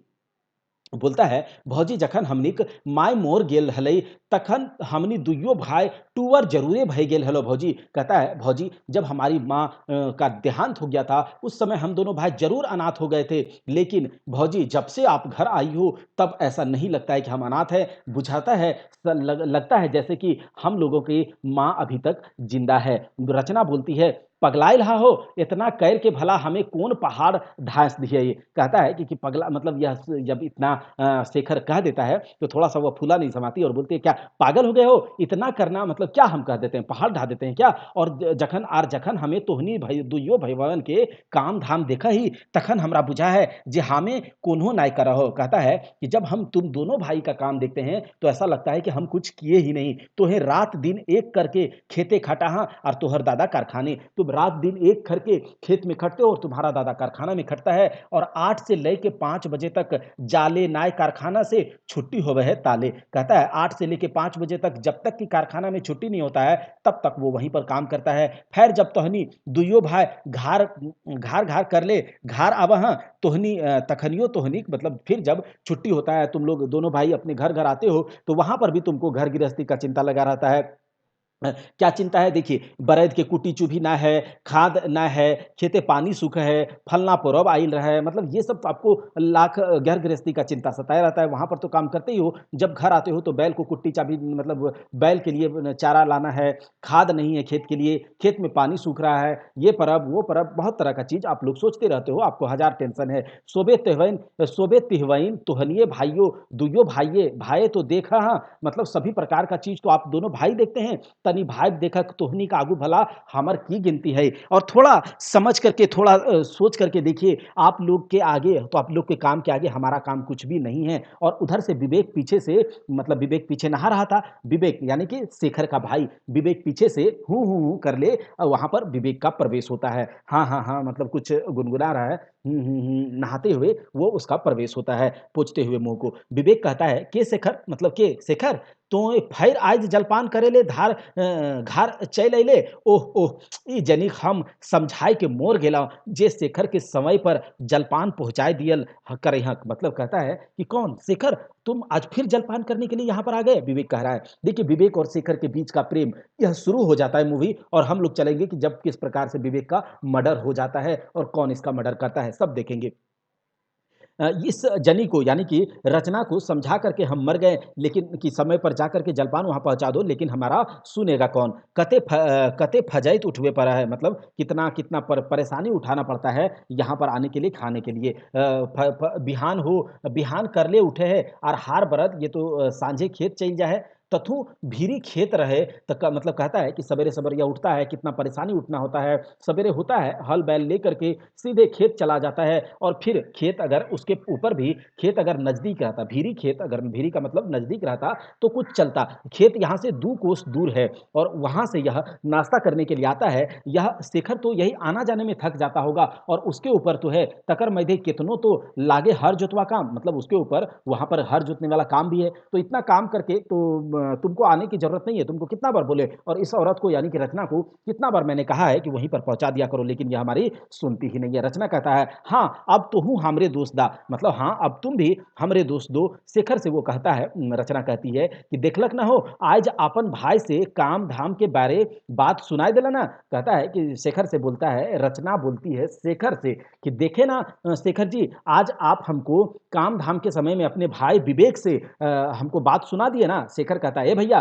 बोलता है भौजी जखन हमनिक माय मोर गेल हलै तखन हमनी दुइयो भाई टूअर जरूरे भय गेल हेलो भौजी। कहता है भौजी जब हमारी माँ का देहांत हो गया था उस समय हम दोनों भाई जरूर अनाथ हो गए थे, लेकिन भौजी जब से आप घर आई हो तब ऐसा नहीं लगता है कि हम अनाथ है, बुझाता है लगता है जैसे कि हम लोगों की माँ अभी तक जिंदा है। रचना बोलती है पगलाइल हा हो इतना कैर के भला हमें कौन पहाड़ ढांस दिए। ये कहता है कि पगला मतलब यह जब इतना शेखर कह देता है तो थोड़ा सा वो फूला नहीं समाती और बोलती है क्या पागल हो गए हो, इतना करना मतलब क्या हम कह देते हैं पहाड़ ढा देते हैं क्या। और जखन हमें तोहनी भाई दुइयो भैयावन के काम धाम देखा ही तखन हमरा बुझा है जे हमें कोन्हो नाय करा हो। कहता है कि जब हम तुम दोनों भाई का काम देखते हैं तो ऐसा लगता है कि हम कुछ किए ही नहीं, तोहे रात दिन एक करके खेते खटा और तोहर दादा कारखाने, तुम रात दिन एक करके खेत में खटते हो और तुम्हारा दादा कारखाना में खटता है और 8 से लेके 5 बजे तक जाले नाय कारखाना से छुट्टी होवे है ताले। कहता है 8 से लेके 5 बजे तक जब तक कि कारखाना में छुट्टी नहीं होता है तब तक वो वहीं पर काम करता है। फिर जब तोहनी दुइयो भाई घार घार घार कर ले घार आवा तोहनी तखनियो तोहनी मतलब फिर जब छुट्टी होता है तुम लोग दोनों भाई अपने घर घर आते हो तो वहां पर भी तुमको घर गृहस्थी का चिंता लगा रहता है। क्या चिंता है देखिए, बरद के कुटी चुभी ना है, खाद ना है, खेते पानी सूखा है, फलना परब आइल रहा है, मतलब ये सब तो आपको लाख घर गृहस्थी का चिंता सताया रहता है। वहां पर तो काम करते ही हो, जब घर आते हो तो बैल को कुट्टी चाबी मतलब बैल के लिए चारा लाना है, खाद नहीं है खेत के लिए, खेत में पानी सूख रहा है, ये परब वो परब बहुत तरह का चीज आप लोग सोचते रहते हो, आपको हजार टेंशन है। सोबे तिहवैन तुहनिए भाइयों दुइयो भाइये भाई तो देखा हाँ, मतलब सभी प्रकार का चीज तो आप दोनों भाई देखते हैं, तनी भाई देखा तोहनी का आगू भला हमर की गिनती है। और थोड़ा समझ करके थोड़ा सोच करके देखिए आप लोग के आगे तो आप लोग के काम के आगे हमारा काम कुछ भी नहीं है। और उधर से विवेक पीछे से मतलब विवेक पीछे नहा रहा था, विवेक यानी कि शेखर का भाई विवेक पीछे से हूँ कर ले और वहां पर विवेक का प्रवेश होता है। हाँ हाँ हाँ मतलब कुछ गुनगुना रहा है। नहाते हुए वो उसका प्रवेश होता है पोछते हुए मुंह को। विवेक कहता है के शेखर मतलब के शेखर तो फिर आज जलपान करे ले घर चल अले। ओह ओह ई जनिक हम समझाए के मोर गेला जे शेखर के समय पर जलपान पहुंचाए दियल करे हक। मतलब कहता है कि कौन शेखर तुम आज फिर जलपान करने के लिए यहाँ पर आ गए। विवेक कह रहा है देखिए विवेक और शेखर के बीच का प्रेम यह शुरू हो जाता है मूवी और हम लोग चलेंगे कि जब किस प्रकार से विवेक का मर्डर हो जाता है और कौन इसका मर्डर करता है सब देखेंगे। इस जनी को यानी कि रचना को समझा करके हम मर गए लेकिन कि समय पर जाकर के जलपान वहाँ पहुँचा दो लेकिन हमारा सुनेगा कौन? कते फजैत उठवे पड़ा है मतलब कितना कितना परेशानी उठाना पड़ता है यहाँ पर आने के लिए खाने के लिए। बिहान हो बिहान कर ले उठे है और हार बरत ये तो सांझे खेत चल जाए तथु भीरी खेत रहे तो मतलब कहता है कि सवेरे सवेरे उठता है कितना परेशानी उठना होता है। सवेरे होता है हल बैल लेकर के सीधे खेत चला जाता है और फिर खेत अगर उसके ऊपर भी खेत अगर नजदीक रहता भीरी खेत अगर भीरी का मतलब नजदीक रहता तो कुछ चलता। खेत यहाँ से 2 कोस दूर है और वहां से यह नाश्ता करने के लिए आता है। यह शेखर तो यही आना जाने में थक जाता होगा और उसके ऊपर तो है तकर मैदे कितनों तो लागे हर जोतवा काम मतलब उसके ऊपर वहां पर हर जोतने वाला काम भी है तो इतना काम करके तो तुमको आने की जरूरत नहीं है। तुमको कितना बार बोले और इस औरत को यानी कि रचना को कितना बार मैंने कहा है कि वहीं पर पहुंचा दिया करो लेकिन यह हमारी सुनती ही नहीं है। रचना कहता है हाँ अब तो हूँ हमरे दोस्त दा मतलब हाँ अब तुम भी हमरे दोस्त दो। शेखर से वो कहता है रचना कहती है कि देखलक ना हो आज अपन भाई से काम धाम के बारे बात सुनाई दिला ना। कहता है कि शेखर से बोलता है रचना बोलती है शेखर से कि देखे ना शेखर जी आज आप हमको काम धाम के समय में अपने भाई विवेक से हमको बात सुना दिए ना। शेखर कहता है ए भैया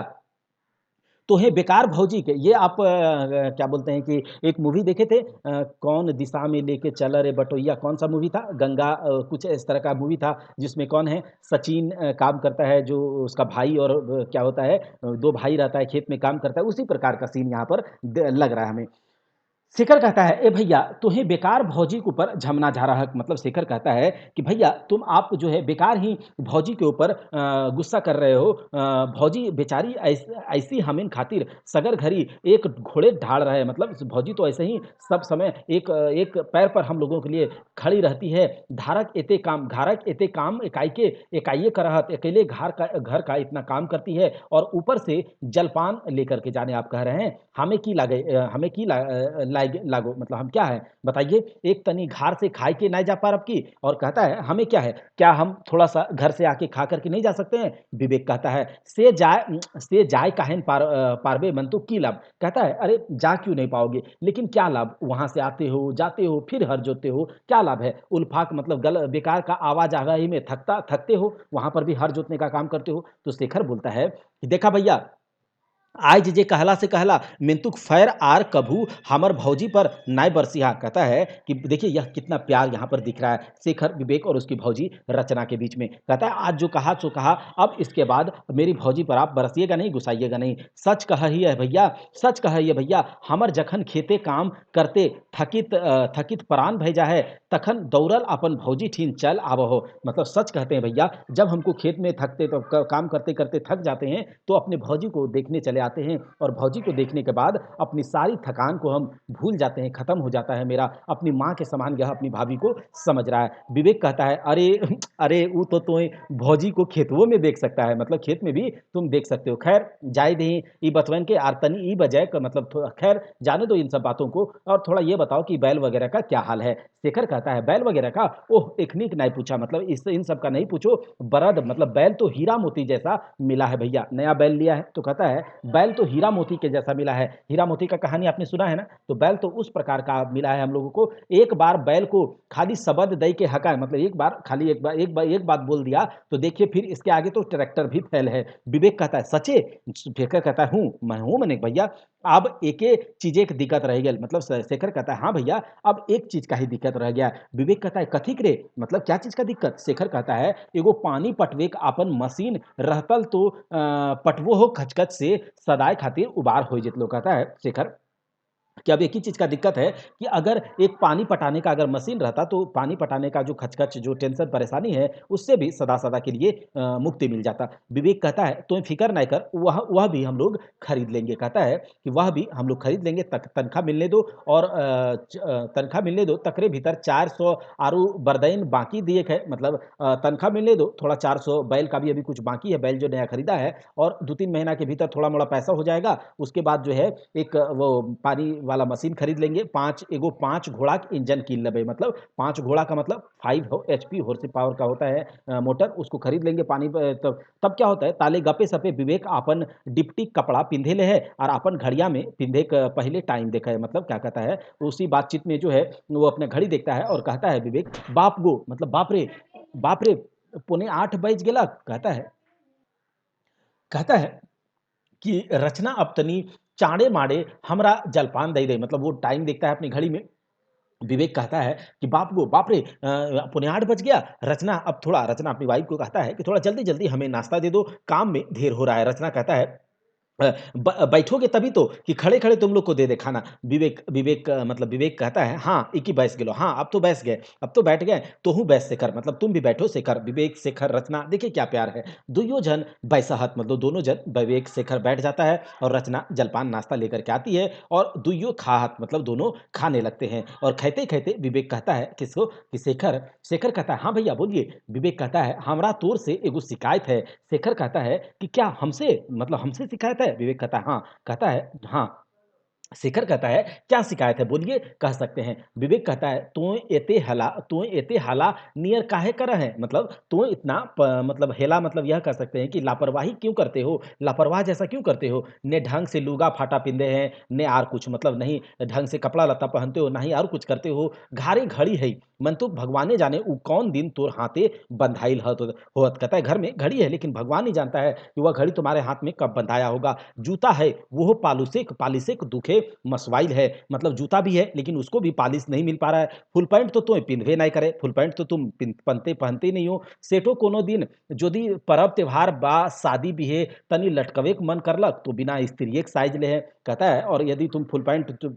तो है बेकार भौजी के ये आप क्या बोलते हैं कि एक मूवी देखे थे कौन दिशा में लेके चला रे बटोहिया कौन सा मूवी था गंगा कुछ इस तरह का मूवी था जिसमें कौन है सचिन काम करता है जो उसका भाई और क्या होता है 2 भाई रहता है खेत में काम करता है उसी प्रकार का सीन यहाँ पर लग रहा है हमें। शेखर कहता है ए भैया तुम्हें बेकार भौजी के ऊपर झमना जा रहा है। मतलब शेखर कहता है कि भैया तुम आप जो है बेकार ही भौजी के ऊपर गुस्सा कर रहे हो। भौजी बेचारी ऐसी हमें खातिर सगर घड़ी एक घोड़े ढाल रहा है मतलब भौजी तो ऐसे ही सब समय एक एक पैर पर हम लोगों के लिए खड़ी रहती है। धारक एते काम घारक एते काम इकाई के इकाइये करहत अकेले घर का इतना काम करती है और ऊपर से जलपान लेकर के जाने आप कह रहे हैं हमें की लागे हमें की लागो, मतलब हम क्या है बताइए, एक तनी घर से खाए के नहीं जा पा रब की, और कहता है हमें क्या है, क्या हम थोड़ा सा घर से आके खा करके नहीं जा सकते हैं? विवेक कहता है से जाए काहेन पारबे मन तो की लाभ, कहता है अरे जा क्यों नहीं पाओगे, लेकिन क्या लाभ, वहां से आते हो जाते हो फिर हर जोते हो, क्या लाभ है, उल्फाक मतलब गल बेकार का आवाज आवाही में थकते हो, वहां पर भी हर जोतने का काम करते हो। तो शेखर बोलता है कि देखा भैया, आज जे कहला से कहला मिंतुक फैर आर कभू हमर भौजी पर नाय बरसिहा, कहता है कि देखिए यह कितना प्यार यहाँ पर दिख रहा है शेखर, विवेक और उसकी भौजी रचना के बीच में। कहता है आज जो कहा सो कहा, अब इसके बाद मेरी भौजी पर आप बरसिएगा नहीं, गुस्साइएगा नहीं, सच कह ही है भैया, सच कह ही है भैया, हमर जखन खेते काम करते थकित परान भेजा है, तखन दौड़ल अपन भौजी ठीन चल आवहो, मतलब सच कहते हैं भैया, जब हमको खेत में थकते तो काम करते करते थक जाते हैं तो अपने भौजी को देखने चले आते हैं, और भौजी को देखने के बाद अपनी सारी थकान को हम भूल जाते हैं, खत्म हो जाता है मेरा अपनी माँ के समान यह अपनी भाभी को समझ रहा है। विवेक कहता है अरे अरे वो तो तुम्हें भौजी को खेतों में देख सकता है, मतलब खेत में भी तुम देख सकते हो, खैर जाए दे ई बतवन के आरतनी ई बजाय मतलब खैर जाने दो इन सब बातों को, और थोड़ा ये बताओ कि बैल वगैरह का क्या हाल है। शेखर कहता है बैल वगैरह का, ओह एकनिक नहीं पूछा, मतलब इस इन सब का नहीं पूछो, बरद मतलब बैल तो हीरा मोती जैसा मिला है भैया, नया बैल लिया है, तो कहता है बैल तो हीरा मोती के जैसा मिला है, हीरा मोती का कहानी आपने सुना है ना, तो बैल तो उस प्रकार का मिला है हम लोगों को, एक बार बैल को खाली शब्द दई के हकाए, मतलब एक बार खाली एक बात बोल दिया तो देखिए फिर इसके आगे तो ट्रैक्टर भी फैल है। विवेक कहता है सचे, शेखर कहता है हूँ मैं हूँ मैंने भैया, अब एके चीज एक दिक्कत रह गया, मतलब शेखर कहता है हाँ भैया अब एक चीज का ही दिक्कत रह गया। विवेक कहता है कथी करे, मतलब क्या चीज का दिक्कत, शेखर कहता है एगो पानी पटवे का अपन मशीन रहतल तो पटवो हो खचखच से सदाए खातिर उबार हो जित लो, कहता है शेखर कि अब एक ही चीज़ का दिक्कत है कि अगर एक पानी पटाने का अगर मशीन रहता तो पानी पटाने का जो खचखच जो टेंशन परेशानी है उससे भी सदा सदा के लिए मुक्ति मिल जाता। विवेक कहता है तुम फिक्र नहीं कर, वह भी हम लोग खरीद लेंगे, कहता है कि वह भी हम लोग खरीद लेंगे, तनख्वाह मिलने दो, और तनख्वाह मिलने दो, तकरे भीतर 400 आरू बरदैन बाकी दिए है, मतलब तनख्वाह मिलने दो, थोड़ा 400 बैल का भी अभी कुछ बाकी है, बैल जो नया खरीदा है, और 2-3 महीना के भीतर थोड़ा मोड़ा पैसा हो जाएगा, उसके बाद जो है एक वो पानी वाला मशीन खरीद लेंगे, 5 घोड़ा के इंजन कीन लेबे, मतलब 5 घोड़ा का मतलब 5 एचपी हॉर्स पावर का होता है मोटर, उसको खरीद लेंगे पानी तब क्या होता है ताले गपे सपे विवेक अपन डिप्टी कपड़ा पिंधे ले है, और अपन घड़िया में पिंधे पहले टाइम देखा है, मतलब क्या कहता है उसी बातचीत में जो है वो अपने घड़ी देखता है और कहता है विवेक बाप गो, मतलब बाप रे 7:45 बज गेला, कहता है कि रचना अब तनी चाँड़े माड़े हमरा जलपान दई दे, मतलब वो टाइम देखता है अपनी घड़ी में। विवेक कहता है कि बाप रे 8:45 बज गया, रचना अपनी वाइफ को कहता है कि थोड़ा जल्दी-जल्दी हमें नाश्ता दे दो, काम में देर हो रहा है। रचना कहता है बैठोगे तभी तो कि खड़े-खड़े तुम लोग को दे दे खाना। मतलब विवेक कहता है हाँ, एक ही बैस गेलो, हाँ, अब तो बैस गए, अब तो बैठ गए, तोहू बैस शेखर, मतलब तुम भी बैठो शेखर, विवेक, शेखर, रचना, देखिए क्या प्यार है। दुइयो जन बैसहत, मतलब दोनों जन विवेक, शेखर बैठ जाता है और रचना जलपान नाश्ता लेकर के आती है और दुइयो खाहत, मतलब दोनों खाने लगते हैं, और खाते-खाते विवेक कहता है किसको कि शेखर कहता है हाँ भैया बोलिए। विवेक कहता है हमरा तोर से एगो शिकायत है। शेखर कहता है कि क्या हमसे, मतलब हमसे शिकायत है? विवेक कहता है हाँ, कहता है हाँ। शेखर कहता है क्या शिकायत है बोलिए, कह सकते हैं। विवेक कहता है तू एते हाला नियर काहे कर है, मतलब तू इतना मतलब हेला, मतलब यह कह सकते हैं कि लापरवाही क्यों करते हो, लापरवाह जैसा क्यों करते हो, ने ढंग से लूगा फाटा पिंदे हैं, ने आर कुछ, मतलब नहीं ढंग से कपड़ा लत्ता पहनते हो, नहीं और कुछ करते हो, घारे घड़ी है मन तो भगवाने जाने उ कौन दिन तोर हाथे बंधाइल होत, कहता है घर में घड़ी है लेकिन भगवान ही जानता है कि वह घड़ी तुम्हारे हाथ में कब बंधाया होगा। जूता है वो पालिशेक दुखे मसवाइल है, मतलब जूता भी है लेकिन उसको भी पालिश नहीं मिल पा रहा है। फुल पैंट तो तुम पिंधबे नहीं करे, फुल पैंट तो तुम पहनते ही नहीं हो। सेठो कोनो दिन यदि परब त्योहार बा शादी बिहे तनी लटकवे के मन करलक तो बिना स्त्रिये के साइज ले है, कहता है, और यदि तुम फुल पैंट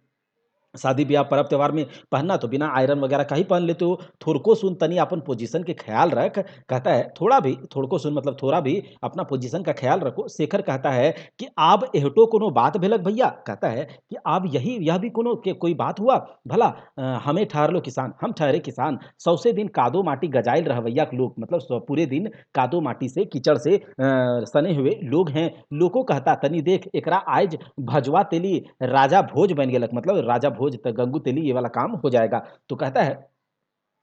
शादी ब्याह पर्व त्योहार में पहनना तो बिना आयरन वगैरह का ही पहन लेते हो। थोड़को सुन तनी अपन पोजीशन के ख्याल रख, कहता है थोड़को सुन मतलब थोड़ा भी अपना पोजीशन का ख्याल रखो। शेखर कहता है कि आब एहटो कोनो बात भेलक भैया, कहता है कि अब यह भी कोनो के कोई बात हुआ भला। हमें ठहरलो किसान, हम ठहरे किसान, सौसे दिन कादो माटी गजाइल रहवैया के लोग, मतलब पूरे दिन कादो माटी से कीचड़ से सने हुए लोग हैं। लोको कहता तनी देख एकरा आइज भजवा तेली राजा भोज बन गेलक, मतलब राजा भोज त गंगू तेली ये वाला काम हो जाएगा। तो कहता है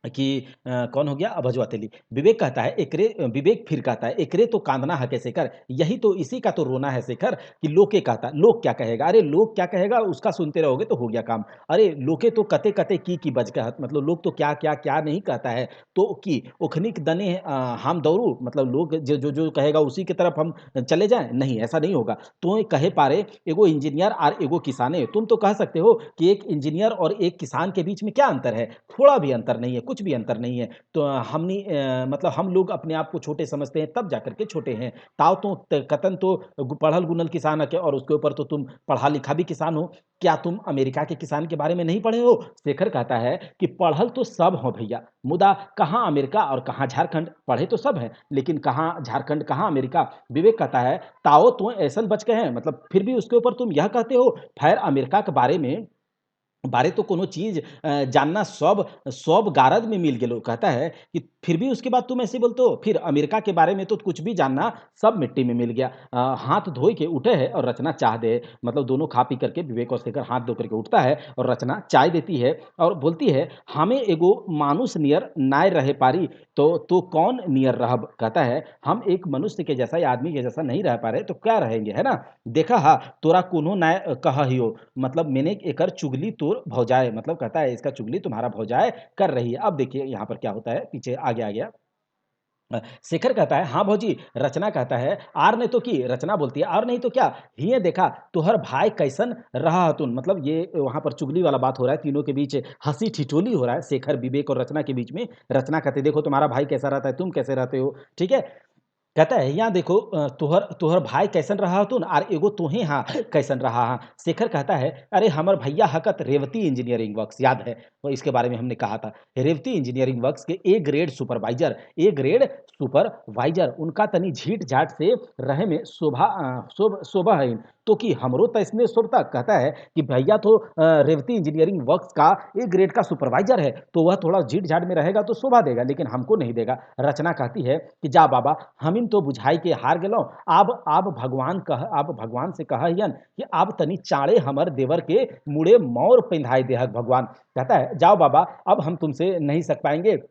कि कौन हो गया अभजवा तेली। विवेक कहता है एकरे विवेक फिर कहता है एकरे तो कांदना हके शेखर, यही तो इसी का तो रोना है शेखर कि लोके कहता लोग क्या कहेगा, अरे लोग क्या कहेगा उसका सुनते रहोगे तो हो गया काम। अरे लोके तो कते कते की बज कहत, मतलब लोग तो क्या क्या क्या नहीं कहता है तो की ओखनिक दने हम दौड़ू, मतलब लोग जो जो जो कहेगा उसी की तरफ हम चले जाएं, नहीं ऐसा नहीं होगा। तो कहे पारे एगो इंजीनियर और एगो किसाने, तुम तो कह सकते हो कि एक इंजीनियर और एक किसान के बीच में क्या अंतर है, थोड़ा भी अंतर नहीं है, कुछ भी अंतर नहीं है। तो हमनी मतलब हम लोग अपने आप को छोटे समझते हैं तब जाकर के छोटे हैं। ताव तो कतन तो पढ़ल गुनल किसान है और उसके ऊपर तो तुम पढ़ा लिखा भी किसान हो, क्या तुम अमेरिका के किसान के बारे में नहीं पढ़े हो? शेखर कहता है कि पढ़ल तो सब हो भैया, मुदा कहाँ अमेरिका और कहाँ झारखंड, पढ़े तो सब हैं लेकिन कहाँ झारखंड कहाँ अमेरिका। विवेक कहता है ताओ तो ऐसा बच के हैं, मतलब फिर भी उसके ऊपर तुम यह कहते हो खैर अमेरिका के बारे में बारे तो कोनो चीज़ जानना सब सब गारद में मिल गेलो। कहता है कि फिर भी उसके बाद तुम ऐसे बोलते हो, फिर अमेरिका के बारे में तो कुछ भी जानना सब मिट्टी में मिल गया। हाथ धोई के उठे है और रचना चाह दे, मतलब दोनों खा पी करके विवेक और शेखर हाथ धो करके उठता है और रचना चाय देती है और बोलती है हमें एगो मानुष नियर नाय रहे पारी तो कौन नियर रहब। कहता है हम एक मनुष्य के जैसा या आदमी के जैसा नहीं रह पा रहे तो क्या रहेंगे, है ना। देखा हा तोरा कोनो नाय कहियो, मतलब मैंने एकर चुगली तोर भौजाए, मतलब कहता है इसका चुगली तुम्हारा भौजाए कर रही है। अब देखिए यहाँ पर क्या होता है, पीछे आगे आ गया। शेखर कहता है हाँ भौजी, रचना कहता है आर नहीं तो की, रचना बोलती है और नहीं तो क्या, हिये देखा तुहर भाई कैसन रहा हतुन, मतलब ये वहां पर चुगली वाला बात हो रहा है, तीनों के बीच हंसी ठिठोली हो रहा है, शेखर विवेक और रचना के बीच में। रचना कहते देखो तुम्हारा भाई कैसा रहता है, तुम कैसे रहते हो, ठीक है। कहता है यहाँ देखो तोहर तोहर भाई कैसन रहा तुन और एगो तोहे हाँ कैसन रहा हाँ। शेखर कहता है अरे हमर भैया हकत रेवती इंजीनियरिंग वर्क्स, याद है वो इसके बारे में हमने कहा था, रेवती इंजीनियरिंग वर्क्स के A grade supervisor, A grade supervisor उनका तनी झीट झाट से रहे में शोभा है। तो कि हमरो तो इसमें शोभता। कहता है कि भैया तो रेवती इंजीनियरिंग वर्क्स का ए ग्रेड का सुपरवाइजर है तो वह थोड़ा झीट झाट में रहेगा तो शोभा देगा लेकिन हमको नहीं देगा। रचना कहती है कि जा बाबा हमिन तो बुझाई के हार गेलो, अब भगवान से कहियन कि अब तनी चाड़े हमर देवर के मुड़े मोर पिंधाई देहक भगवान। कहता है जाओ बाबा अब हम तुमसे नहीं सक पाएंगे,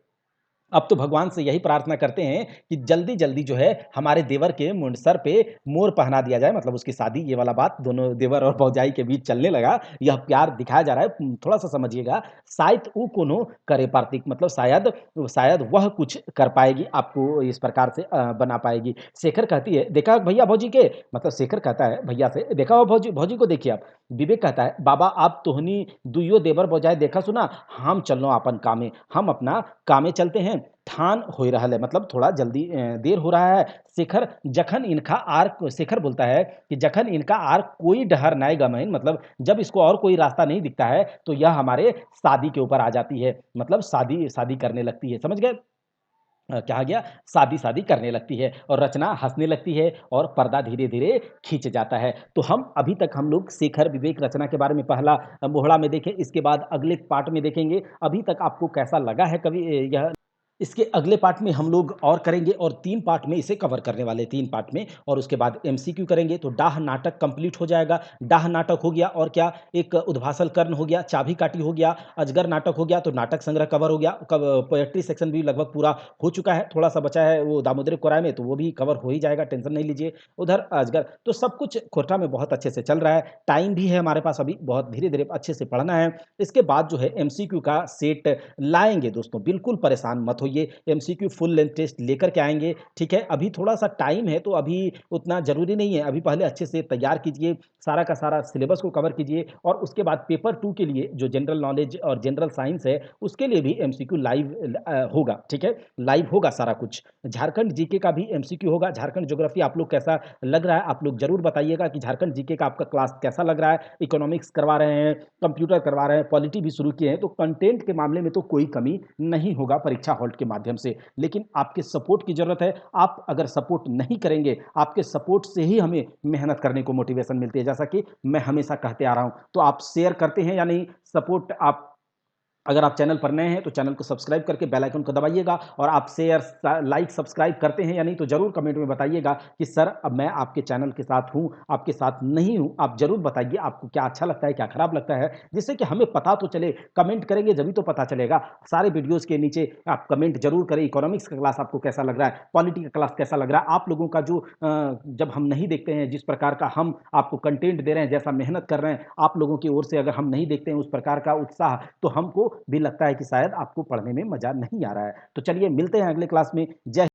अब तो भगवान से यही प्रार्थना करते हैं कि जल्दी जल्दी जो है हमारे देवर के मुंड सर पे मोर पहना दिया जाए, मतलब उसकी शादी, ये वाला बात दोनों देवर और भौजाई के बीच चलने लगा। यह प्यार दिखाया जा रहा है, थोड़ा सा समझिएगा। शायद वो कोनो करे पार्थिक, मतलब शायद शायद वह कुछ कर पाएगी, आपको इस प्रकार से बना पाएगी। शेखर कहती है देखा भैया भौजी के, मतलब शेखर कहता है भैया से देखा हो भौजी भौजी को देखिए आप। विवेक कहता है बाबा आप तोहनी दुइयो देवर बजाय देखा सुना, हम चलनो अपन कामे, हम अपना कामे चलते हैं, ठान हो रहा है, मतलब थोड़ा जल्दी देर हो रहा है। शेखर जखन इनका आर शेखर बोलता है कि जखन इनका आर कोई डहर नहीं गमन, मतलब जब इसको और कोई रास्ता नहीं दिखता है तो यह हमारे शादी के ऊपर आ जाती है, मतलब शादी शादी करने लगती है, समझ गए। क्या आ गया, शादी शादी करने लगती है और रचना हंसने लगती है और पर्दा धीरे धीरे खींच जाता है। तो हम अभी तक हम लोग शेखर विवेक रचना के बारे में पहला मोहड़ा में देखें, इसके बाद अगले पार्ट में देखेंगे। अभी तक आपको कैसा लगा है कभी यह, इसके अगले पार्ट में हम लोग और करेंगे और 3 पार्ट में इसे कवर करने वाले हैं, 3 पार्ट में, और उसके बाद एमसीक्यू करेंगे तो डाह नाटक कंप्लीट हो जाएगा। डाह नाटक हो गया और क्या, एक उद्भासल कर्ण हो गया, चाभी काटी हो गया, अजगर नाटक हो गया, तो नाटक संग्रह कवर हो गया। पोएट्री सेक्शन भी लगभग पूरा हो चुका है, थोड़ा सा बचा है वो दामोदर कोराय में, तो वो भी कवर हो ही जाएगा, टेंशन नहीं लीजिए। उधर अजगर तो सब कुछ कोटा में बहुत अच्छे से चल रहा है, टाइम भी है हमारे पास अभी, बहुत धीरे धीरे अच्छे से पढ़ना है। इसके बाद जो है एमसीक्यू का सेट लाएंगे दोस्तों, बिल्कुल परेशान मत होइए, एमसीक्यू फुल लेंथ टेस्ट लेकर के आएंगे, ठीक है। अभी थोड़ा सा टाइम है तो अभी उतना जरूरी नहीं है, अभी पहले अच्छे से तैयार कीजिए, सारा का सारा सिलेबस को कवर कीजिए और उसके बाद पेपर 2 के लिए जो जनरल नॉलेज और जनरल साइंस है उसके लिए भी एमसीक्यू लाइव होगा, ठीक है, लाइव होगा सारा कुछ। झारखंड जीके का भी एमसीक्यू होगा। झारखंड ज्योग्राफी आप लोग कैसा लग रहा है, आप लोग जरूर बताइएगा कि झारखंड जीके का आपका क्लास कैसा लग रहा है। इकोनॉमिक्स करवा रहे हैं, कंप्यूटर करवा रहे हैं, पॉलिटी भी शुरू किए हैं, तो कंटेंट के मामले में तो कोई कमी नहीं होगा परीक्षा हॉल्ट के माध्यम से, लेकिन आपके सपोर्ट की जरूरत है। आप अगर सपोर्ट नहीं करेंगे, आपके सपोर्ट से ही हमें मेहनत करने को मोटिवेशन मिलती है, जैसा कि मैं हमेशा कहते आ रहा हूं। तो आप शेयर करते हैं या नहीं, सपोर्ट आप अगर आप चैनल पर नए हैं तो चैनल को सब्सक्राइब करके बेल आइकन को दबाइएगा और आप शेयर, लाइक, सब्सक्राइब करते हैं या नहीं तो ज़रूर कमेंट में बताइएगा कि सर अब मैं आपके चैनल के साथ हूँ, आपके साथ नहीं हूँ। आप ज़रूर बताइए आपको क्या अच्छा लगता है, क्या खराब लगता है, जिससे कि हमें पता तो चले। कमेंट करेंगे जभी तो पता चलेगा। सारे वीडियोज़ के नीचे आप कमेंट ज़रूर करें। इकोनॉमिक्स का क्लास आपको कैसा लग रहा है? पॉलिटी का क्लास कैसा लग रहा है? आप लोगों का जो जब हम नहीं देखते हैं, जिस प्रकार का हम आपको कंटेंट दे रहे हैं, जैसा मेहनत कर रहे हैं, आप लोगों की ओर से अगर हम नहीं देखते हैं उस प्रकार का उत्साह, तो हमको भी लगता है कि शायद आपको पढ़ने में मज़ा नहीं आ रहा है। तो चलिए मिलते हैं अगले क्लास में। जय